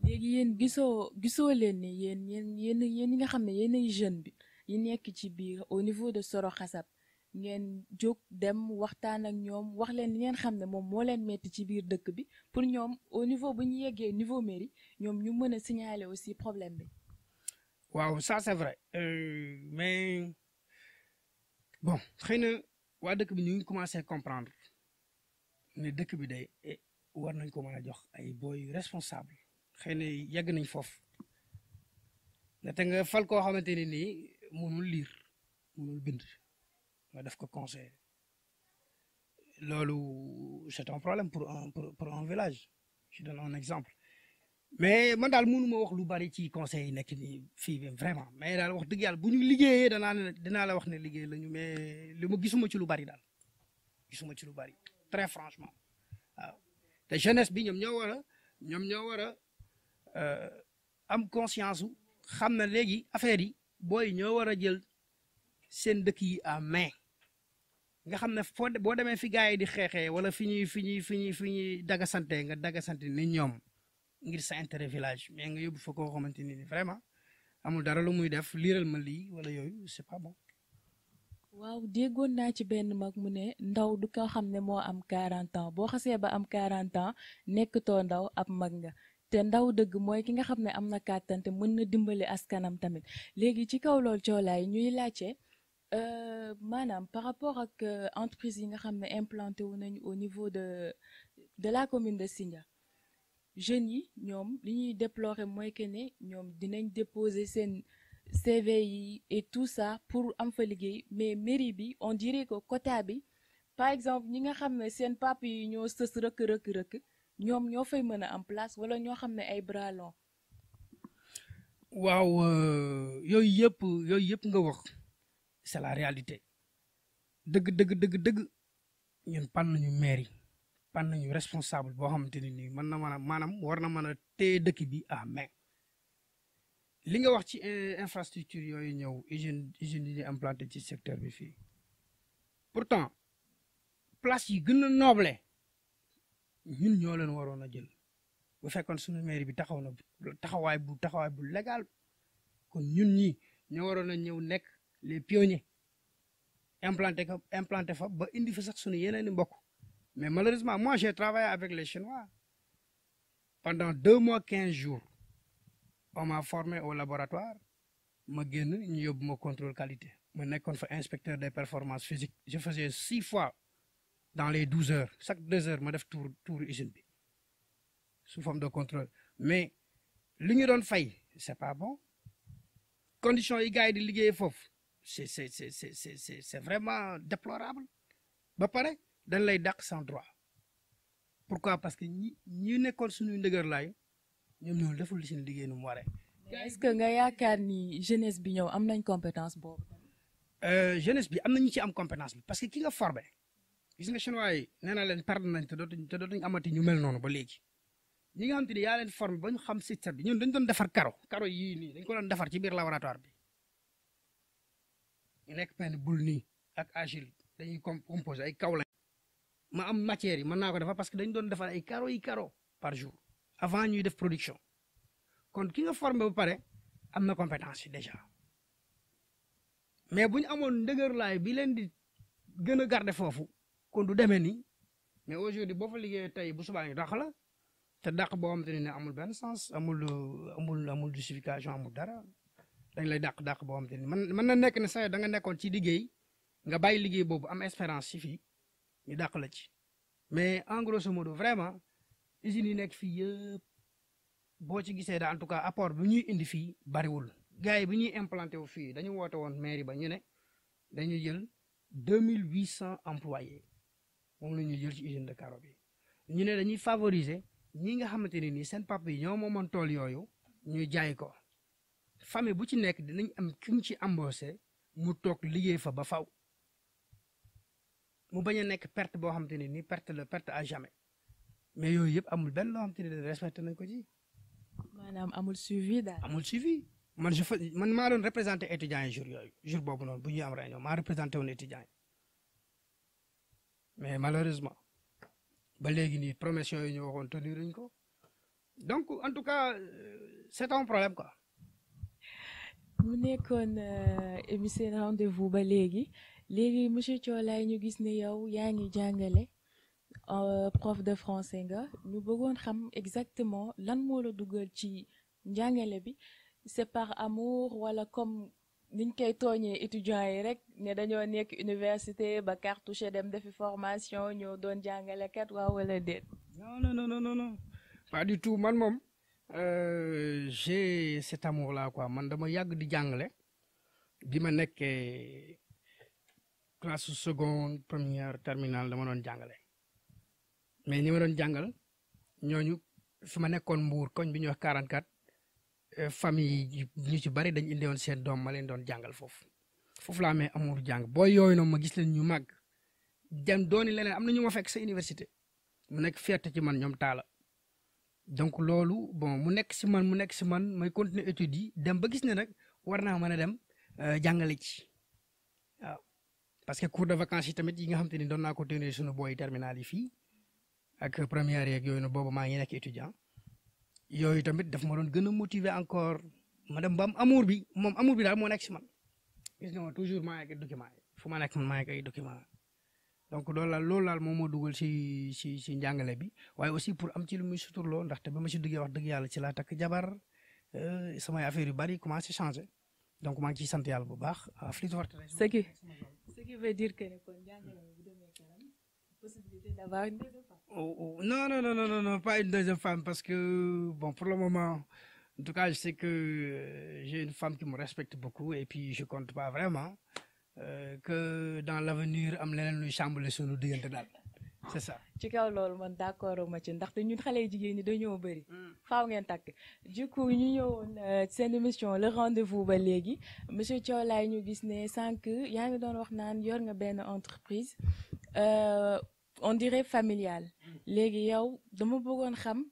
léegi yéen gisoo leen ni yéen ñi nga xam ne yéen ay jeune bi yi nekk ci biir au niveau de Soro Xasab ngeen jóg dem waxtaan ak ñoom wax leen li ngeen xam ne moom moo leen metti ci biir dëkk bi pour ñoom au niveau bu ñu yeggee niveau mairie ñoom ñu mën a signaler aussi problème bi.
waaw ça c'est vrai mais bon xëy na waa dëkk bi ñu ngi commencé comprendre ne dëkk bi day war nañ ko mën a jox ay boy responsable xëy na yegg nañ foofu te nga fal koo xamante ne nii mënul lire mënul bind nga def ko conseil loolu c'est un problème pour un village je donne un exemple mais man daal mënuma wax lu bari ci conseil yi nekk nii fii vraiment mais daal wax dëgg yàlla bu ñu liggéeyee dinaa la wax ne liggéey lañu mais li ma gisuma ci lu bari daal gisuma ci lu bari très franchement waaw te jeunesse bi ñoom ñoo war a am conscience su xam na léegi affaire yi booy ñoo war a jël seen dëkk yi en main nga xam ne boo demee fi gars yi di xeexee wala fi ñuy dagasante nga dagasante ni ñoom ngir sa intérêt village mais nga yóbbu fa koo xamante ni vraiment amul dara lu muy def liiral ma lii wala yooyu c'est pas bon.
waaw déggoon naa ci benn mag mu ne ndaw du ko xam ne moo am 40 ans boo xasee ba am 40 ans nekkatoo ndaw ab mag nga. te ndaw dëgg mooy ki nga xam ne am na kàttan te mën na dimbali askanam tamit léegi ci kaw loolu coolaay ñuy laajte maanaam par rapport ak entreprise yi nga xam ne implanté wu nañu au niveau de la commune de Sindia jeunes yi ñoom li ñuy déplorer mooy que ne ñoom dinañ déposer seen CV yi et tout ça pour am fa liggéey mais mairie bi on dirait que quota bi par exemple ñi nga xam ne seen papa yi ñoo sës rëkk ñoom ñoo fay mën a am place wala ñoo xam ne ay bras longs.
waaw yooyu yëpp nga wax c'est la réalité dëgg ñun pan nañu maire yi pan nañu responsable boo xamante ni nii mën na mën a maanaam war na mën a téye dëkk bi à main li nga wax ci infrastructure yooyu ñëw usines yi ñu implanté ci secteur bi fii pourtant place yi gën a noble ñun ñoo leen waroon a jël bu fekkoon suñu mairie bi taxaw na taxawaay bu légal kon ñun ñi ñoo waroon a ñëw nekk les pionniers implanté fa ba indi fa sax suñu yeneen i mbokk mais malheureusement moi j'ai travaillé avec les Chinois pendant 2 mois 15 jours on m'a formé au laboratoire ma génn ñu yóbbu ma contrôle qualité ma nekkoon fa inspecteur des performances physiques je faisais 6 fois dans les 12 heures chaque 2 heures ma def tour usine bi sous forme de contrôle mais li ñu doon fay c'est pas bon conditions yi gars yi di liggéeyee foofu c'est vraiment déplorable ba pare dañ lay dàq sans droit pourquoi parce que ñi nekkoon suñuy ndëgër laay ñoom ñoo deful seen liggéey nu mu waree.
est-ce que nga yaakaar ni jeunesse bi ñëw am nañ compétence boobu.
jeunesse bi am na ñu ci am compétence bi parce que ki nga formé gis nga chinois yi nee na leen perdre nañ te dootuñ amati ñu mel noonu ba léegi ñi nga xam te ni yaa leen formé ba ñu xam système bi ñun dañ doon defar karo yii nii dañ ko doon defar ci biir laboratoire bi ñu nekk benn bul nii ak agile dañuy composé ay kaw lañ ma am matière yi mën naa ko defar parce que dañu doon defar ay carreaux par jour avant ñuy def production kon ki nga formé ba pare am na compétence yi déjà mais bu ñu amoon ndëgërlaay bi leen di gën a garder foofu kon du demee nii mais aujourd'hui boo fa liggéeyee tey bu subaa ñu dàq la te dàq boo xamante ne amul benn sens amul justification amul dara dañ lay dàq boo xamante ne mën na nekk ne sax da nga nekkoon ci liggéey nga bàyyi liggéey boobu am espérance ci fii ñu dàq la ci mais en grosso modo vraiment usines yi nekk fii yëpp boo ci gisee daal en tout cas apport bi ñuy indi fii bariwul gars yi bi ñuy implanté wu fii dañu woote woon mairie ba ñu ne dañuy jël 2800 employés moom la ñuy jël ci usine de carreau bi ñu ne dañuy favoriser ñi nga xamante ne nii seen papa yi ñoo moomoon tool yooyu ñuy jaay ko famille bu ci nekk dinañ am ki ñu ci embauché mu toog liggéey fa ba faw mu bañ a nekk perte boo xamante ne nii perte à jamais mais yooyu yëpp amul benn loo xamante ne respecté nañ ko ci.
maanaam amul suivi daal.
amul suivi man maa doon représenté étudiants yi jour boobu noonu bu ñuy am réunion maa représenté woon étudiants yi mais malheureusement ba léegi nii promesse yi ñu waxoon teniruñ ko donc en tout cas c'est un problème quoi.
mu nekkoon émission rendez-vous ba léegi monsieur Thiolaye ñu gis ne yow yaa ngi jàngale prof de français nga ñu bëggoon xam exactement lan moo la dugal ci njàngale bi c'est par amour wala comme niñ koy tooñee étudiants yi rek ne dañoo nekk université ba cartouché dem defi formation ñoo doon jàngalekat waaw wala déet.
non pas du tout man moom j'ai cet amour là quoi man dama yàgg di jàngale bi ma nekkee classe seconde première terminale dama doon jàngale mais ñi ma doon jàngal ñooñu fi ma nekkoon Mbour koñ bi ñuy wax 44 famille ñu ci bari dañ indi woon seen doom ma leen doon jàngal foofu laa amee amour jàng booy yooyu noonu ma gis leen ñu màgg dem dooni leneen am na ñu ma fekk sa université mu nekk fierté ci man ñoom taala donc loolu bon mu nekk si man may continuer études yi dem ba gis ne nag war naa mën a dem jàngale ci waaw parce que cours de vacances yi tamit yi nga xam te ni doon naa ko tenir suñu booy terminal yi fii ak première yeeg yooyu nag boobu maa ngi nekk étudiant yooyu tamit daf ma doon gën a motiver encore ma dem ba am amour bi daal moo nekk si man gis nga ma toujours maa ngi ay document yi fu ma nekk man maa ngi ay document donc loolu laal moom moo dugal si njàngale bi waaye aussi pour am ci lu muy suturloo ndaxte ba ma si duggee wax dëgg yàlla ci laa takk jabar samay affaire yu bari commencé changé donc maa ngi ciy sant yàlla bu baax
ce qui veut dire que ne kon njàngale bu demee kanam possibilité d'avoir une deuxième femme.
Non, pas une deuxième femme parce que bon pour le moment en tout cas je sais que j'ai une femme qui me respecte beaucoup et puis je compte pas vraiment que dans l'avenir am leneen luy chambouler sunu diggante daal c'est ça.
ci kaw loolu man d'accord ma ci ndaxte ñun xale jigéen ñi dañoo bëri. faaw ngeen takk du coup ñu ñëwoon seen émission le rendez-vous ba léegi monsieur Thiolaye ñu gis ne sànq yaa ngi doon wax naan yor nga benn entreprise on dirait familiale léegi yow dama bëggoon xam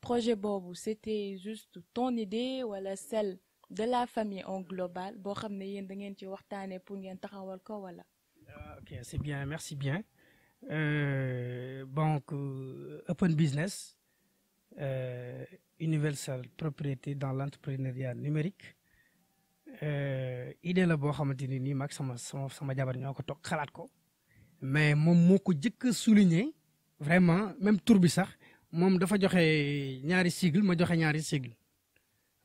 projet boobu c'était juste ton idée wala celle de la famille en global boo xam ne yéen da ngeen ci waxtaanee pour ngeen taxawal ko wala.
ok c'est bien merci bien donc open business universelle propriété dans l'entrepreneuriat numérique idée la boo xamante ni nii mag sama jabar ñoo ko toog xalaat ko mais moom moo ko jëkk a souligner vraiment même tur bi sax moom dafa joxe ñaari sigle ma joxe ñaari sigle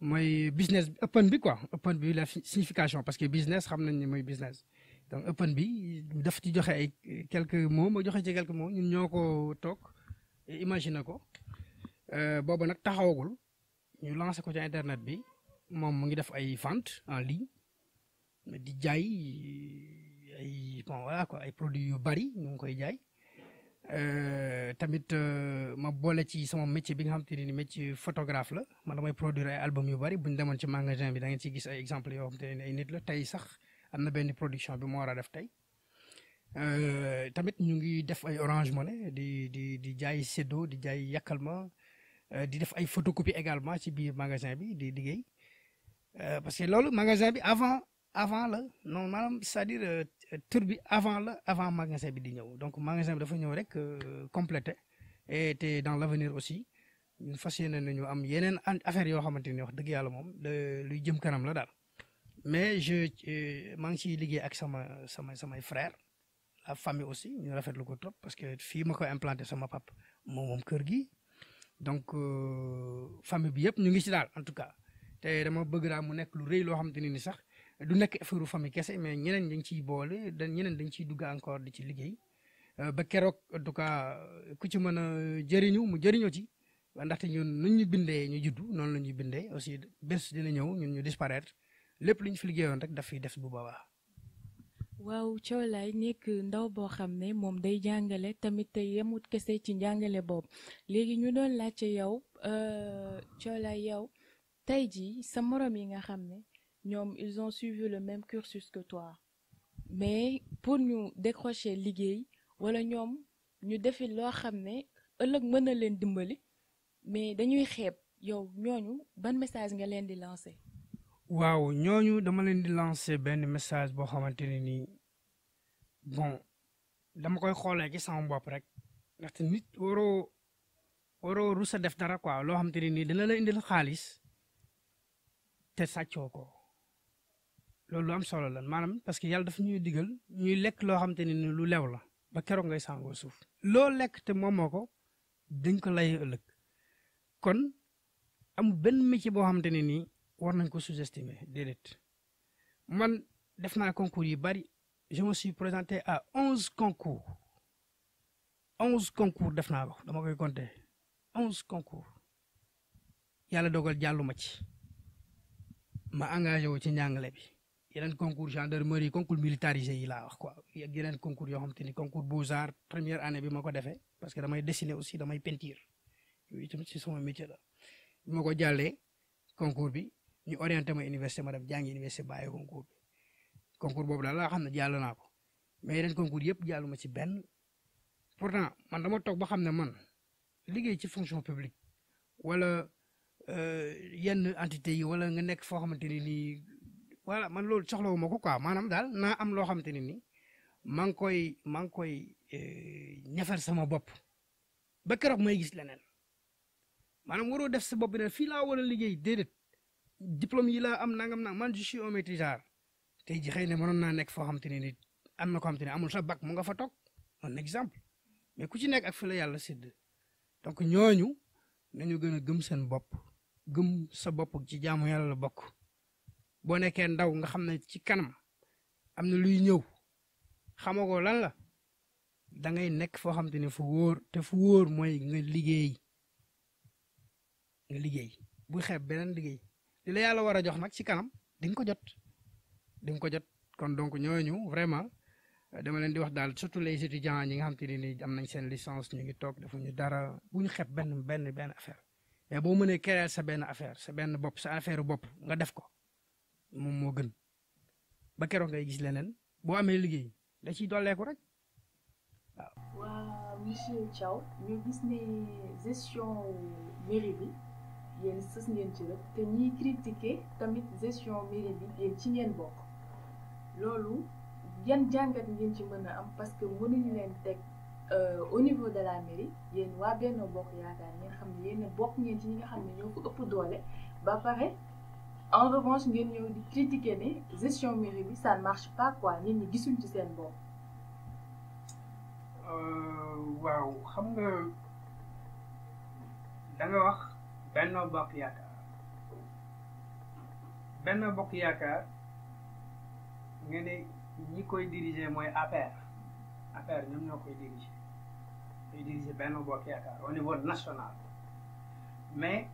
mooy business open bi quoi open bi la signification parce que business xam nañ ne mooy business donc open bi daf ci joxe ay quelques mots ma joxe ci quelques mots ñun ñoo ko toog imaginer ko boobu nag taxawagul ñu lancé ko ci internet bi moom mu ngi def ay ventes en ligne di jaay ay bon voilà quoi ay produits yu bari ñu ngi koy jaay tamit ma boole ci sama métier bi nga xam te ni métier photographe la man damay produire ay album yu bari bu ñu demoon ci magasin bi da ngeen ciy gis ay exemples yoo xam te ne ay nit la tey sax am na benn production bi moo war a def tey tamit ñu ngi def ay Orange Money di jaay séddo di jaay yàkkal ma di def ay photocopie également ci biir magasin bi di liggéey parce que loolu magasin bi avant avant la non maanaam c'est-à-dire tur bi avant la avant magasin bi di ñëw donc magasin bi dafa ñëw rek complété et te dans l'avenir aussi ñun fas yéene nañu am yeneen affaire yoo xamante ni wax dëgg yàlla moom luy jëm kanam la daal mais maa ngi ciy liggéey ak samay frère la famille aussi ñu rafetlu ko trop parce que fii ma ko implanté sama pap moom kër gi donc famille bi yëpp ñu ngi ci daal en tout cas te dama bëgg daal mu nekk lu rëy loo xamante ni sax du nekk affaire famille kese mais ñeneen dañ ciy boole ñeneen dañ ciy dugg encore di ci liggéey ba keroog en tout cas ku ci mën a jëriñu mu jëriñoo ci ndaxte ñun nu ñu bindee ñu juddu noonu la ñuy bindee aussi bés dina ñëw ñun ñu disparaître lépp lu ñu fi liggéeyoon rek daf fiy des bu boobaa.
waaw Thiolaye nekk ndaw boo xam ne moom day jàngale tamit te yemut kese ci njàngale boobu léegi ñu doon laajte yow Thiolaye yow tey jii sa morom yi nga xam ne ñoom ils ont suivi le même cursus que toi mais pour ñu décrocher liggéey wala ñoom ñu defi loo xam ne ëllëg mën na leen dimbali mais dañuy xeeb yow ñooñu ban message nga leen di lancer.
waaw ñooñu dama leen di lancer benn message boo xamante ne nii bon dama koy xoolee ci sama bopp rek ndaxte nit waroo rus a def dara quoi loo xamante ne nii dina la indil xaalis te sàccoo ko loolu lu am solo la maanaam parce que yàlla dafa ñuy digal ñuy lekk loo xamante ne nii lu lew la ba keroog ngay sàngoo suuf loo lekk te moomoo ko dañ ko lay ëllëg kon amul benn métier boo xamante ne nii war nañ ko sous-estimer déedéet man def naa concours yi bari je me suis présenté à 11 concours def naa ko dama koy compter 11 concours yàlla dogal jàlluma ci ma engagé wu ci njàngale bi yeneen concours gendarmerie concours militarisé yi laa wax quoi ak yeneen concours yoo xamante ni concours Beaux-Arts première année bi ma ko defee parce que damay dessiner aussi damay peinture yooyu tamit ci sama métier la bi ma ko jàllee concours bi ñu orienté ma université ma dem jàngi université bàyyi concours boobu daal laa xam ne jàll naa ko mais yeneen concours yëpp jàlluma ci benn pourtant man dama toog ba xam ne man liggéey ci fonction publique wala yenn entité yi wala nga nekk foo xamante ni nii voilà man loolu soxlawu ma ko quoi maanaam daal naa am loo xamante ne nii maa ngi koy ñafal sama bopp ba keroog may gis leneen maanaam waroo def sa bopp ne fii laa war a liggéey déedéet diplôme yi laa am nangam nag man je suis un maîtrisard tey ji xëy na mënoon naa nekk foo xamante ne nii am na ko xamante ne amul sa bac mu nga fa toog un exemple mais ku ci nekk ak fi la yàlla sédd donc ñooñu nañu gën a gëm seen bopp gëm sa bopp ci jaamu yàlla la bokk boo nekkee ndaw nga xam ne ci kanam am na luy ñëw xamagoo lan la da ngay nekk foo xamante ne fu wóor te fu wóor mooy nga liggéey bu xeeb beneen liggéey li la yàlla war a jox nag ci kanam di nga ko jot kon donc ñooñu vraiment dama leen di wax daal surtout les étudiants ñi nga xam te ne ni am nañ seen licence ñu ngi toog defuñu dara bu ñu xeeb benn affaire mais boo mënee créer sa benn affaire sa benn bopp sa affaire bopp nga def ko moom moo gën ba keroog ngay gis leneen boo amee liggéey da ciy dolleeku rek waaw.
waa monsieur Thiaw ñu gis ne gestion mairie bi yéen sës ngeen ci rek te ñiy critiquer tamit gestion mairie bi yéen ci ngeen bokk loolu yan jàngat ngeen ci mën a am parce que mënuñu leen teg au niveau de la mairie yéen waa Benno Bokk Yaakaar ngeen xam ne yéen bokk ngeen ci ñi nga xam ne ñoo ko ëpp doole ba pare en revanche ngeen ñëw di critiquer ne gestion mairie bi ça ne marche pas quoi nit ñi gisuñ ci seen bopp.
waaw xam nga da nga wax Benno Bokk Yaakaar nga ne ñi koy diriger mooy APR ñoom ñoo koy diriger Benno Bokk Yaakaar au niveau national mais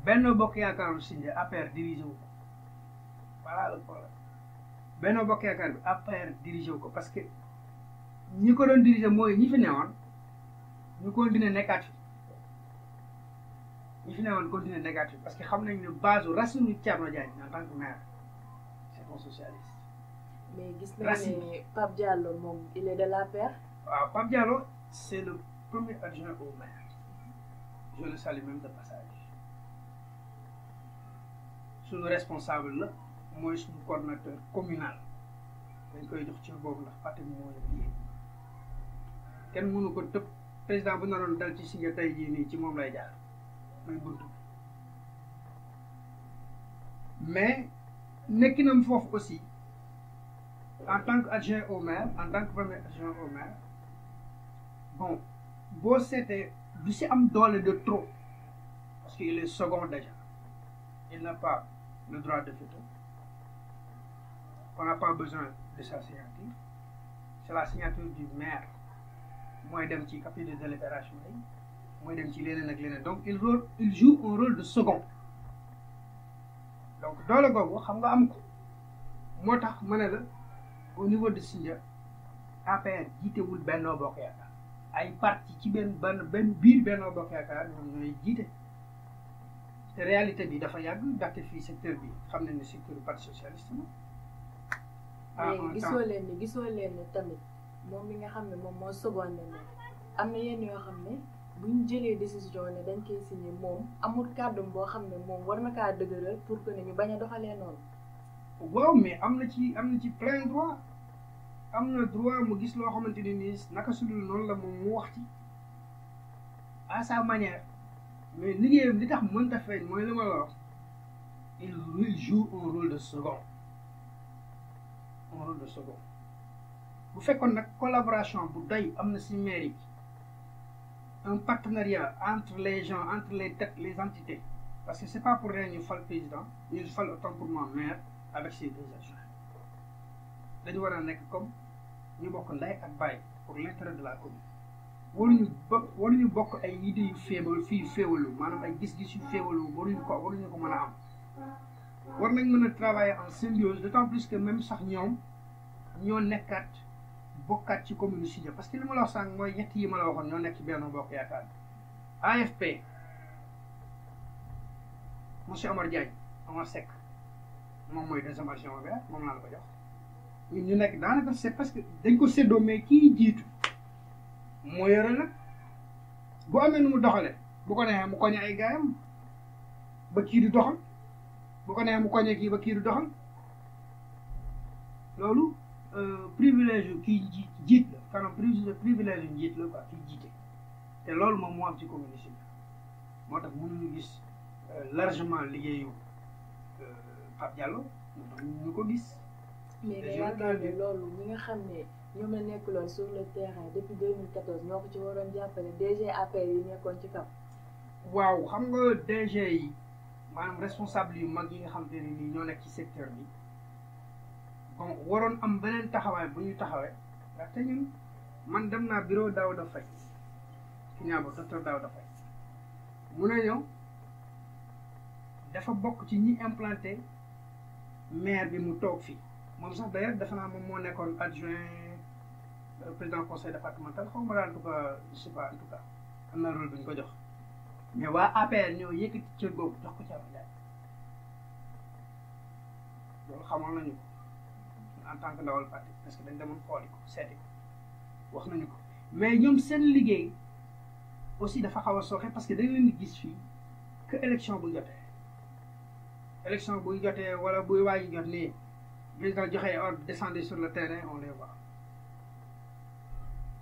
Benno Bokk Yaakaar aussi ne APR diriger wu ko voilà le problème Benno Bokk Yaakaar bi APR diriger wu ko parce que ñi ko doon diriger mooy ñi fi newoon ñu continuer nekkaat fi parce que xam nañ ne base racine Thierno Diagne en tant que maire c'est un socialiste.
mais gis nañu ne Pape Diallo moom il est de l'APR.
waaw Pape Diallo c'est le premier adjoint au maire je le salue même de passage suñu responsable la mooy suñu coordonnateur communal dañ koy jox ci boobu ndax parti bi moo leen liggéey kenn mënu ko tëb président bu naroon dal ci Sindia tey jii nii ci moom lay jaar mooy buntu mais nekkinam foofu aussi en tant que adjoint au maire en tant que premier adjoint au maire bon boo seetee du si am doole de trop parce qu'il est second déjà il n'a pas le droit de veto on n'a pas besoin de sa signature c'est la signature du maire mooy dem ci papier de délibération yi mooy dem ci leneen ak leneen donc il joue un rôle de second donc doole googu xam nga am ko moo tax ma ne la au niveau de Sindia APR jiitewul Benno Bokk Yaakaar ay parti ci benn biir Benno Bokk Yaakaar ñoom ñooy jiite te réalité bi dafa yàgg ndaxte fii secteur bi xam nañ ne secteur parti socialiste la.
mais gisoo leen ni tamit moom mi nga xam ne moom moo seconde ne am na yenn yoo xam ne bu ñu jëlee décision ne dañ koy signé moom amul kàddu boo xam ne moom war na kaa dëgëral pour que ne ñu bañ a doxalee noonu.
waaw mais am na ci plein droit am na droit mu gis loo xamante ne nii naka sudul noonu la moom mu wax ci à sa manière mais liggéeyam li tax mënta feeñ mooy li ma la wax il joue un rôle de second bu fekkoon nag collaboration bu doy am na si mairie bi un partenariat entre les gens entre les têtes les entités parce que c'est pas pour rien ñu fal président ñu fal autant pour moi maire avec ses deux adjoints dañu war a nekk comme ñu bokk ndey ak baay pour l'intérêt de la commune waruñu bokk ay idées yu féewalu maanaam ay gis-gis yu féewalu waruñu ko mën a am war nañ mën a travailler en symbiose d'autant plus que même sax ñoom ñoo nekkaat bokkaat ci commune Sindia parce que li ma la wax sànq mooy ñett yi ma la waxoon ñoo nekk ci Benno Bokk Yaakaar AFP monsieur Omar Seck moom mooy deuxième adjoint maire moom laa la ko jox ñun ñu nekk daanaka c'est parce que dañ ko séddoo mais kii jiitu moo yore nag bu amee nu mu doxale bu ko neexee mu koñe ay gaayam ba kii di doxal bu ko neexee mu koñe kii ba kii di doxal loolu privilège yu kii jiit la kanam privilège yu njiit la quoi kii jiite te loolu moom moo am ci commune Sindia moo tax mënuñu gis largement liggéeyu Pape Diallo moo tax ñu ko gis.
mais nga yaakaar ne loolu ñi nga xam ne ñoom la nekkuloon sur le terrain depuis 2014 ñoo ko ci waroon jàppale DG APR yi nekkoon ci kaw.
waaw xam nga DG yi maanaam responsable yu mag yi nga xam te ne nii ñoo nekk ci secteur bi bon waroon am beneen taxawaay bu ñu taxawee ndaxte ñun man dem naa bureau Daouda Faye ki ñaaba docteur Daouda Faye mu ne ñëw dafa bokk ci ñi implanté maire bi mu toog fii moom sax d'ailleurs defe naa moom moo nekkoon adjoint président conseil départemental xaw ma daal en tout cas je sais pas en tout cas am na rôle bu ñu ko jox mais waa APR ñoo yëkkati cër boobu jox ko Thiaba Ndiaye loolu xamoon nañu ko en tant que ndawal parti parce que dañ demoon xooli ko seeti ko wax nañu ko mais ñoom seen liggéey aussi dafa xaw a sooxe parce que dañ leen di gis fii que élection bu jotee wala buy waaji jot nii président joxe ordre descendre sur le terrain on les voit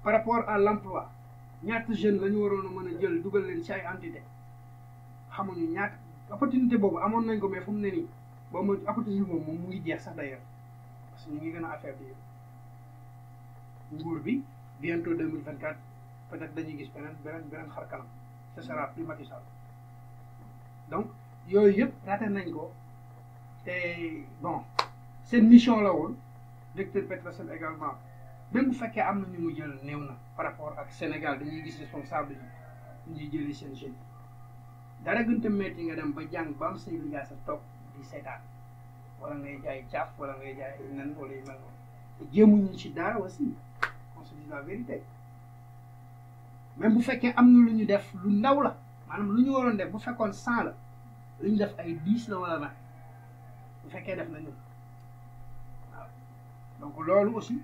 par rapport à l'emploi ñaata jeunes la ñu waroon a mën a jël dugal leen ci ay entité xamuñu ñaata opportunité boobu amoon nañ ko mais fu mu ne nii boobu mooy opportunité boobu moom mu ngi jeex sax d'ailleurs parce que ñu ngi gën a affaiblir nguur bi bientôt 2024 peut-être dañuy gis beneen xar kanam ce sera plus Macky Sall donc yooyu yëpp raté nañ ko te bon seen mission la woon directeur Petrosen également même bu fekkee am na ñu mu jël néew na par rapport ak Sénégal dañuy gis responsable yi ñuy jëli seen jeunes dara gën a métti nga dem ba jàng ba am say liggéey sa toog di seetaan wala ngay jaay caaf wala ngay jaay nen wala yu mel noonu te jéemuñu ci dara aussi on se dit la vérité même bu fekkee am na lu ñu def lu ndaw la maanaam lu ñu waroon def bu fekkoon 100 la lu ñu def ay 10 la wala 20 bu fekkee def nañu waaw donc loolu aussi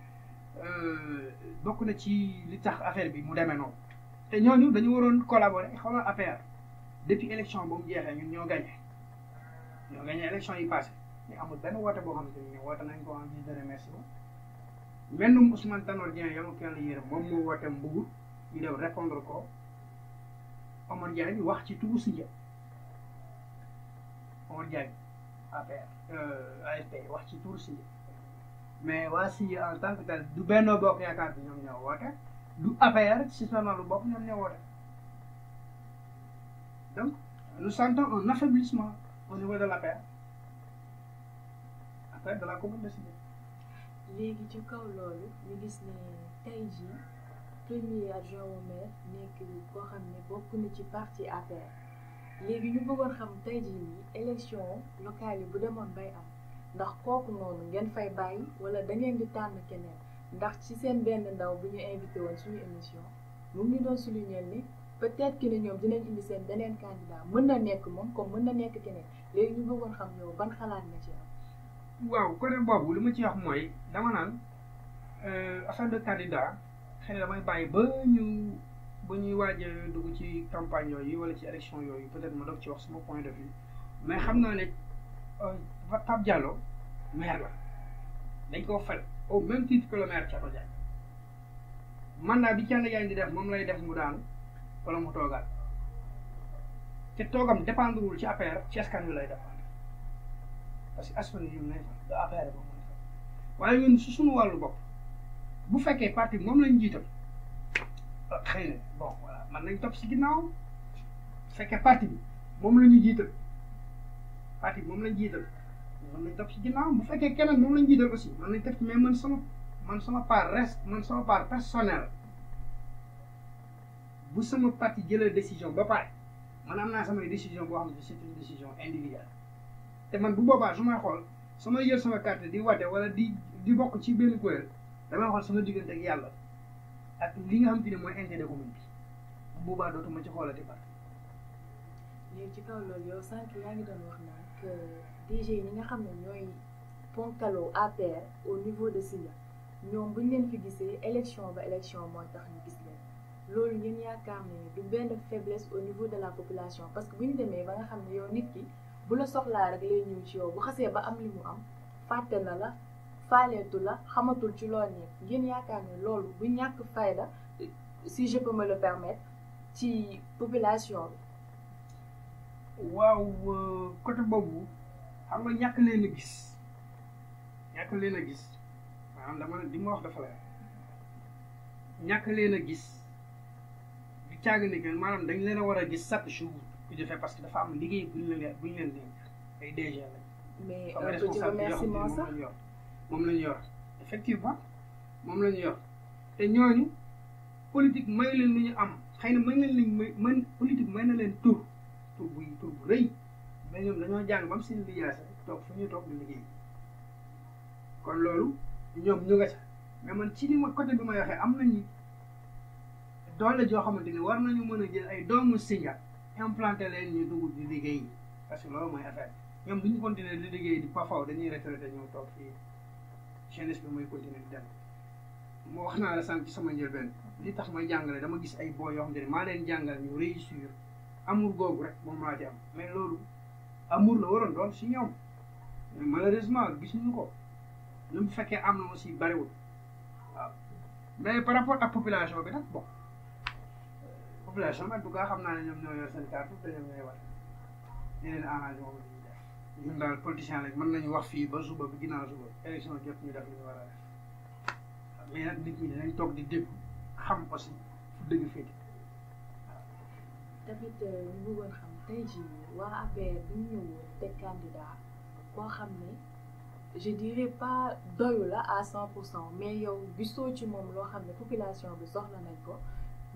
bokk na ci li tax affaire bi mu demee noonu te ñooñu dañu waroon collaborer xaw na APR depuis élection ba mu jeexee ñun ñoo gagné élection yi passé mais amul benn woote boo xamante ni woote nañ ko en guise de remerciement mennum Ousmane Tanor Dieng yama ko yàlla yërëm moom moo woote Mbour ñu dem répondre ko Omar Diagne wax ci turu Sindia Omar Diagne APR AFP wax ci turu Sindia mais waa Sindia en tant que tel du Benno Bokk Yaakaar bi ñoom ñoo woote du APR ci sama lu bopp ñoom ñoo woote donc nous sentons un affaiblissement au niveau de l'APR de la commune de Sindia.
léegi ci kaw loolu ñu gis ne tey jii premier adjoint au maire nekk koo xam ne bokk na ci parti APR léegi ñu bëggoon xam tey jii nii élection locale yi bu demoon bay am ndax kooku noonu ngeen fay bàyyi wala da ngeen di tànn keneen ndax ci seen benn ndaw bu ñu invité woon suñu émission mu ngi ñu doon souligner ni peut-être que ne ñoom dinañ indi seen beneen candidat mën na nekk moom comme mën na nekk keneen léegi ñu bëggoon xam yow ban xalaat nga ci am.
waaw côté boobu li ma ci wax mooy dama naan affaire de candidat xëy na damay bàyyi ba ñuy waaj a dugg ci campagne yooyu wala ci élection yooyu peut-être ma doog ci wax sama point de vue mais xam naa ne Pape Diallo maire la dañ koo fal au même titre que le maire Thiatou Diagne mandat bi Thiatou Diagne di def moom lay def mu daanu wala mu toogaat te toogam dépendre wul ci APR ci askan wi lay dépendre parce que askan wi ñun lay fal da APR ba mooy fal waaye ñun su suñu wàllu bopp bu fekkee parti moom lañ jiital xëy na bon voilà man nañ topp si ginnaaw bu fekkee parti bi moom la ñu jiital parti bi moom lañ jiital mën nañ topp si ginnaaw bu fekkee keneen moom lañ jiital aussi mën nañ topp mais man sama part personnelle bu sama parti jëlee décision ba pare man am naa samay décision boo xam ne c'est une décision individuelle te man bu boobaa su may xool su may jël sama carte di wate wala di bokk ci benn kuréel damay xool sama diggante ak yàlla ak li nga xam te ne mooy intérêt commune bi bu boobaa dootuma ci xoolati parti.
léegi ci kaw loolu yow sànq yaa ngi doon wax naan que DG ñi nga xam ne ñooy ponkaloo APR au niveau de Sindia ñoom bu ñu leen fi gisee élection ba élection mooy tax ñu gis leen loolu ngeen yaakaar ne du benn faiblesse au niveau de la population parce que bu ñu demee ba nga xam ne yow nit ki bu la soxlaa rek lay ñëw ci yow bu xasee ba am li mu am fàtte na la faaleetu la xamatul ci loo nekk ngeen yaakaar ne loolu bu ñàkk fayda si je peux me le permettre ci population bi.
waaw côté boobu xam nga ñàkk leen a gis maanaam dama di ma wax dafa la ñàkk leen a gis du caaga ni que maanaam dañ leen a war a gis chaque jour ku defee parce que dafa am liggéey buñ leen dénk ay DG lañ.
mais un petit remerciement sax
moom la ñu yor effectivement moom la ñu yor te ñooñu politique may leen lu ñu am xëy na mën politique may na leen tur bu rëy mais ñoom dañoo jàng ba mu seen lijaasa toog fu ñuy toog di liggéey kon loolu ñoom ñu nga ca mais man ci li ma côté bi ma waxee am nañu doole joo xamante ni war nañu mën a jël ay doomu Sindia implanté leen ñu dugg di liggéey parce que loolu mooy affaire ñoom duñu continuer di liggéey di parfois dañuy retraité ñëw toog fii jeunesse bi mooy continuer di dem moo wax naa la sànq ci sama njëlbeen li tax may jàngale dama gis ay boo yoo xamante ni maa leen jàngal ñu réussir amour googu rek moom laa ci am mais loolu amour la waroon doon si ñoom mais malheureusement gisuñu ko lu mu fekkee am na aussi bariwul waaw mais par rapport ak population bi nag bon population bi en tout cas xam naa ne ñoom ñoo yor seen carte te ñoom ñooy war di leen arrangé moom la ñuy def ñun daal politicien lañ mën nañu wax fii ba suba bi ginnaaw suba élection jot ñu def li ñu war a def mais nag nit ñi dinañ toog di déglu xam aussi fu dëgg féete
tamit ñu bëggoon xam tey jii waa APR bi ñu ñëwoon teg candidat koo xam ne je dirais pas doyu la à 100% mais yow gisoo ci moom loo xam ne population bi soxla nañ ko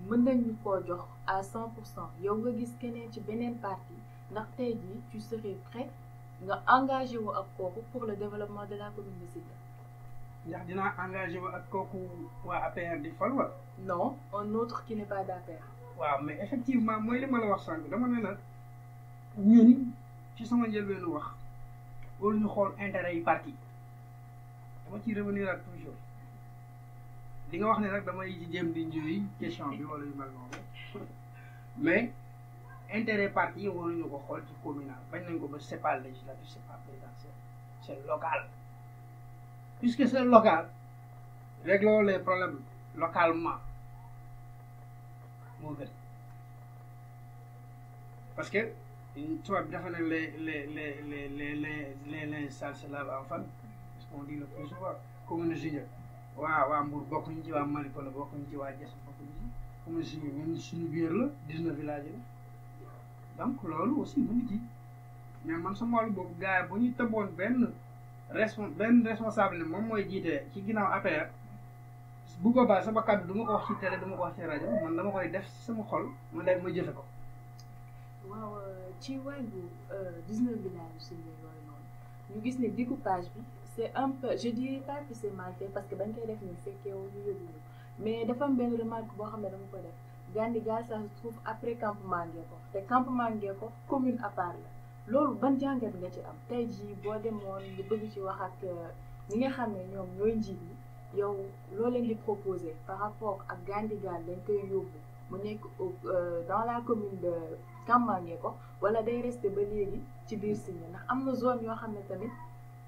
mën nañu koo jox à 100% yow nga gis keneen ci beneen parti ndax tey jii tu serais prêt nga engagé wu ak kooku pour le développement de la commune de Sindia.
ndax dinaa engagé wu ak kooku waa APR di fal wala.
non un autre qui n'est pas d'APR.
waaw mais effectivement mooy li ma la wax sànq dama ne la ñun ci sama njëlbeenu wax wala ñu xool intérêt yi parti dama ciy revenir ak toujours li nga wax ne nag damay jéem di njuy question bi wala yu mel noonu mais intérêt parti yi waruñu ko xool ci communal bañ nañ ko ba c'est pas législatif c'est pas présidentiel c'est local puisque c'est local réglons les problèmes localement moo gën parce que tubaab bi dafa ne les sales se lavent en famille parce qu'on dit le plus souvent commune Sindia waa Mbour bokkuñu ci waa Malikola bokkuñu ci waa Diass bokkuñu ci commune Sindia ñun suñu biir la 19 villages la donc loolu aussi mu ngi ci mais man sama wàllu boobu gars yi bu ñu tëboon benn responsable ne moom mooy jiite ci ginnaaw APR bu boobaa sama kàddu du ma ko wax ci télé du ma ko wax ci rajo man dama koy def sama xol ma dem ma jëfe ko.
waaw ci wàllu 19 villages Sindia yooyu noonu ñu gis ne découpage bi c'est un peu je dirais pas que c'est mal fait parce que bañ koy def ni fekkee wu ñu yóbbu mais dafa am benn remarque boo xam ne dama ko def Gandigal ça se trouve après campement Ngeko te campement Ngeko commune à part la loolu ban jàngat nga ci am tey jii boo demoon nga bëgg ci wax ak ñi nga xam ne ñoom ñooy njiit yi yow loo leen di proposer par rapport ak Gandigal dañ koy yóbbu mu nekk dans la commune de campement Ngeko wala day rester ba léegi ci biir Sindia ndax am na zone yoo xam ne tamit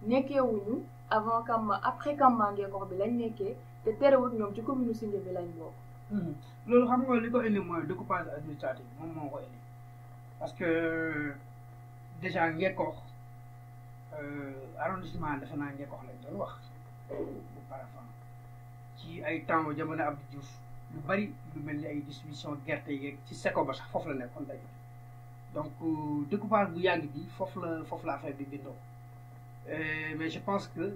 nekkeewuñu avant après campement Ngeko bi lañ nekkee te terewut ñoom ci commune Sindia bi lañ bokk.
loolu xam nga li ko indi mooy découpage administratif moom moo ko indi parce que déjà Ngeko arrondissement defe naa Ngeko lañ doon wax bu parafan ci ay temps jamono Abdou Diouf lu bari lu mel ni ay distribution gerte yeeg ci seko ba sax foofu la nekkoon day donc découpage bu yàgg bi foofu la affaire bi bindoo mais je pense que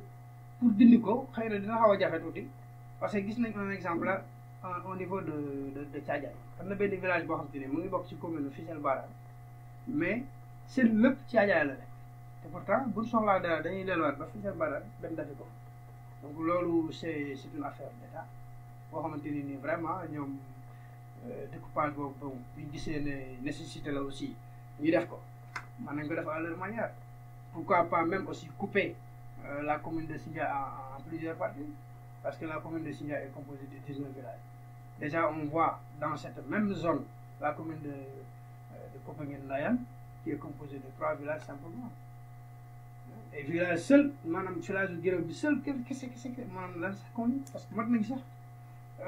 pour dindi ko xëy na dina xaw a jafe tuuti parce que gis nañ un exemple au niveau de Thiadiaye am na benn village boo xam te ne mu ngi bokk ci commune Fissel Barane mais seen lépp Thiadiaye la nekk te pourtant buñ soxlaa dara dañuy delluwaat ba Fissel Barane dem defi ko donc loolu c'est une affaire d'état boo xamante ni nii vraiment ñoom découpage boobu buñ gisee ne nécessité la aussi ñu def ko mën nañ ko def à leur manière pourquoi pas même aussi couper la commune de Sindia en plusieurs parties parce que la commune de Sindia est composée de 19 villages. Déjà, on voit dans cette même zone la commune de Popenguine-Ndayane qui est composée de 3 villages simplement. Et village seul, madame, village de Guéréo seul, qu'est-ce que madame là, ça compte parce que maintenant, ça,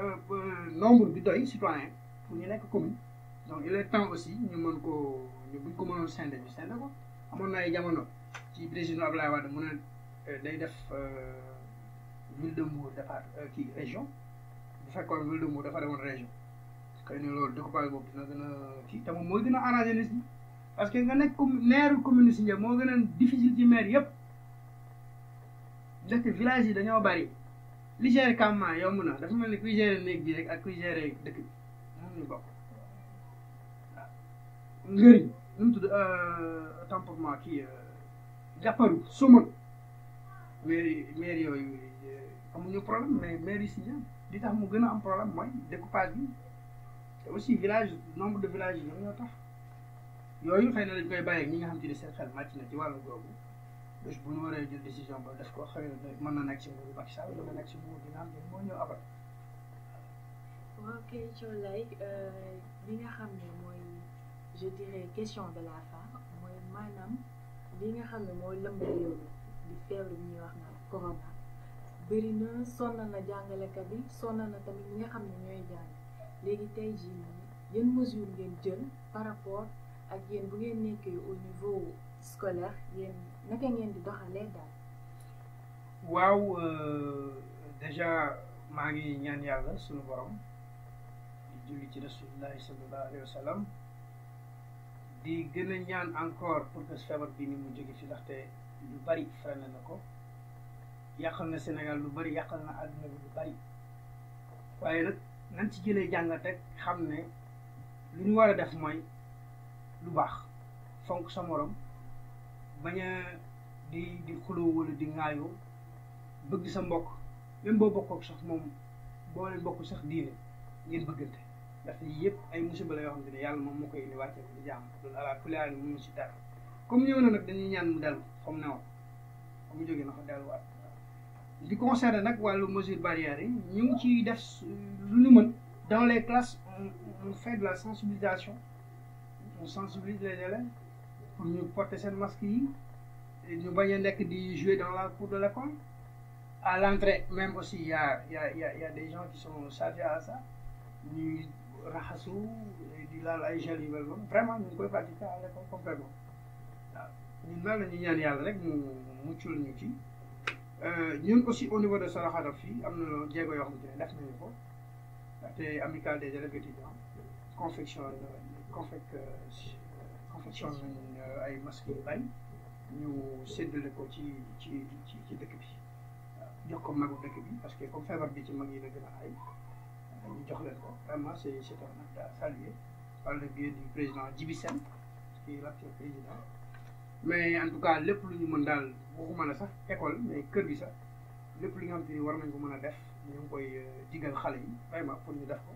nombre de citoyens pour ñu nekk commune. Donc, il est temps aussi, ñu mën ko ñu buñ ko mënoon scinder ñu scinder ko. Amoon na ay jamono ci président Abdoulaye Wade mu ne day def ville de Mbour defaat kii région bu fekkoon ville de Mbour dafa demoon région xëy na loolu découpage boobu dina gën a kii te moom mooy gën a arrangé nit ñi parce que nga nekk maire commune Sindia moo gën a difficile ci maire yëpp ndaxte village yi dañoo bari li gérer campement yomb na dafa mel ni kuy gérer néeg bi rek ak kuy gérer dëkk bi moom ñu bokk waaw ngëriñ nu mu tudd temporement kii jàpparu suma maire yooyu amuñu problème mais maire yi Sindia li tax mu gën a am problème mooy découpage bi te aussi village nombre de villages yi ñoom ñoo tax yooyu xëy na dañ koy bàyyi ñi nga xam te ne seen xel màcc na ci wàllu googu bés bu ñu waree jël décision ba def ko xëy na mën na nekk si nguuru Macky Sall mën na nekk si nguur gi nga xam ne moo ñëw après.
ok Thiolay li nga xam ne mooy je dirais question de la fin mooy maanaam li nga xam ne mooy lëmb réew mi di feebar bi ñuy wax naan corona bëri na sonal na jàngalekat bi sonal na tamit ñi nga xam ne ñooy jàng léegi tey jii nii yan mesure ngeen jël par rapport ak yéen bu ngeen nekkee au niveau scolaire yéen naka ngeen di doxalee daal.
waaw déjà maa ngi ñaan yàlla suñu borom di julli ci rasulillahi sallallahu alayhi wa sallam di gën a ñaan encore pour que feebar bi ni mu jóge fi ndaxte lu bari freiné na ko yàqal na Sénégal lu bari yàqal na àdduna bi lu bari waaye nag nañ ci jëlee jàngat rek xam ne lu ñu war a def mooy lu baax fonk sa morom bañ a di xuloo wala di ŋaayoo bëgg sa mbokk même boo bokkook sax moom boo leen bokk sax diine ngeen bëggante ndaxte yëpp ay musiba la yoo xam ne yàlla moom moo koy indi wàcce ko di jàmm loolu ala kulli aal mënu si dara comme ñëw na nag dañuy ñaan mu dellu comme ne woon fa mu jógee na fa delluwaat di concerné nag wàllu mesure barrière yi ñu ngi ciy def lu ñu mën dans les classes on fait de la sensibilisation on sensibilise les élèves pour ñu porter seen masque yi ñu bañ a nekk di jouer dans la cour de l'école. À l'entrée même aussi il y a des gens qui sont chargés à ça ñuy raxasu di laal ay gel yu mel noonu vraiment ñu ngi koy pratiquer à l'école complètement waaw ñun daal la ñuy ñaan yàlla rek mu muccul ñu ci ñun aussi au niveau de Saraxarab fii am na jéego yoo xamante ne def nañu ko te amicale des élèves étudiants confection nañ ay masques yu bari ñu séddale ko ci dëkk bi waaw jox ko magu dëkk bi parce que comme feebar bi ci mag yi la gën a ay ñu jox leen ko vraiment c'est un acte à saluer par le biais du président Djibi Sène qui est l'actuel président mais en tout cas lépp lu ñu mën daal waxuma la sax école mais kër gi sax lépp li nga xam te ni war nañ ko mën a def ñu ngi koy digal xale yi vraiment pour ñu def ko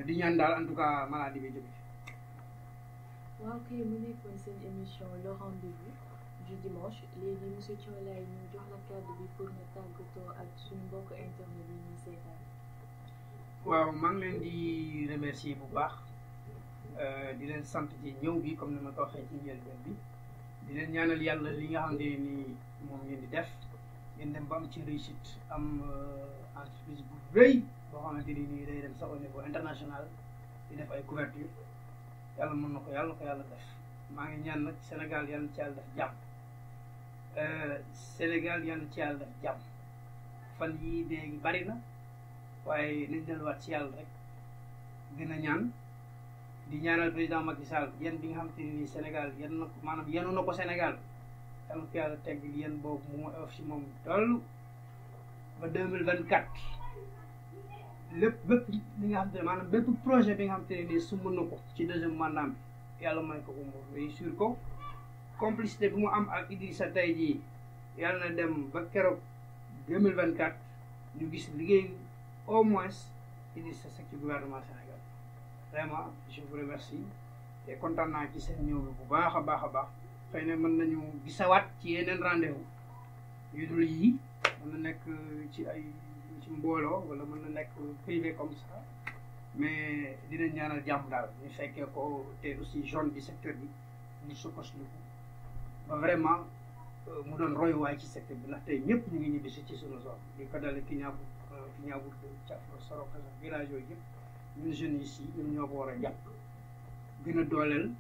di ñaan daal en tout cas maladie bi jóge.
waaw kay mu nekkoon seen émission le rendez-vous du dimanche léegi monsieur Thiolaye ñu jox la kàddu bi pour nga tàggatoo ak suñu mbokk internet yi ñuy seetaan.
waaw maa ngi leen di remercier bu baax di leen sant ci ñëw bi comme ni ma ko waxee ci njëlbeen bi di leen ñaanal yàlla li nga xamante ne nii moom ngeen di def ngeen dem ba am ci réussite am entreprise bu rëy boo xamante ni nii day dem sax au niveau international di def ay couverture yàlla mën na ko yàlla def maa ngi ñaan nag Sénégal yàlla na ci yàlla def jàmm Sénégal yàlla na ci yàlla def jàmm fan yii léegi bari na waaye nañ delluwaat ci yàlla rek gën a ñaan di ñaanal président Macky Sall yéen bi nga xamante ne nii Sénégal yéen na ko maanaam yenu na ko Sénégal yàlla ko yàlla teggil yéen boobu mu oyof si moom toll ba 2024 bépp li nga xamante ne maanaam bépp projet bi nga xamante ne nii sumb na ko ci deuxième mandat bi yàlla may ko mu réussir ko complicité bi mu am ak Idrissa tey jii yàlla na dem ba keroog 2024 ñu gis liggéey au moins Idrissa Seck ci gouvernement Sénégal vraiment je vous remercie te kontaan naa ci seen ñëw bu baax a baax xëy na mën nañu gisawaat ci yeneen rendez-vous yu dul yii mën na nekk ci mbooloo wala mën na nekk privé comme ça mais dinañ ñaanal jàmm daal ñu fekkee ko te aussi zone du secteur bi ñu sukkandiku ba vraiment mu doon royuwaay ci secteur bi ndax tey ñëpp ñu ngi ñibbisi ci suñu zone di ko dalee Kiñaabu Thiafro Soroka village yooyu yëpp ñun jeunes yi si ñun ñoo ko war a jàpp gën a dooleel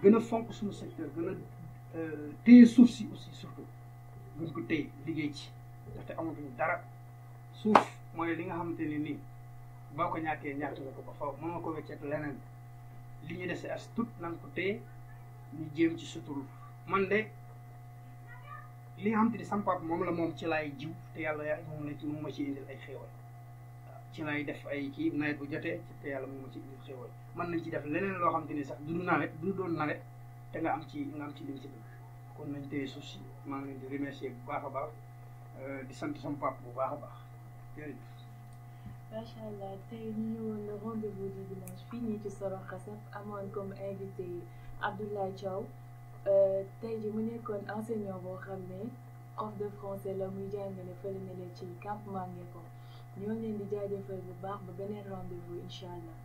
gën a fonk suñu secteur gën a téye suuf si aussi surtout gën ko téye liggéey ci ndaxte amatuñu dara suuf mooy li nga xamante ne nii boo ko ñàkkee ñàkk nga ko ba faw mën nga ko wecceet leneen li ñu dese as tout nan ko téye ñu jéem ci sutur man de li nga xamante ni sama papa moom la moom ci laay jiw te yàlla moom la ci moom ma ci indil ay xéewal waaw ci laay def ay kii nawet bu jotee te yàlla moom ma ci indil xéewal mën nañ ci def leneen loo xamante ni sax du doon nawet te nga am ci li nga ci bëgg kon nañ téye suuf si maa ngi leen di remercier bu baax a baax di sant sama papa bu baax a baax jërëjëf.
macha allah tey ñu ñëwoon le rendez-vous du dimanche fii nii ci Soroka amoon comme invité Abdoulaye Thiaw tey ji mu nekkoon enseignant boo xam ne prof de français la muy jàngale fële ne leen ci campement Ngeko ñoo leen di jaajëfal bu baax ba beneen rendez-vous incha allah.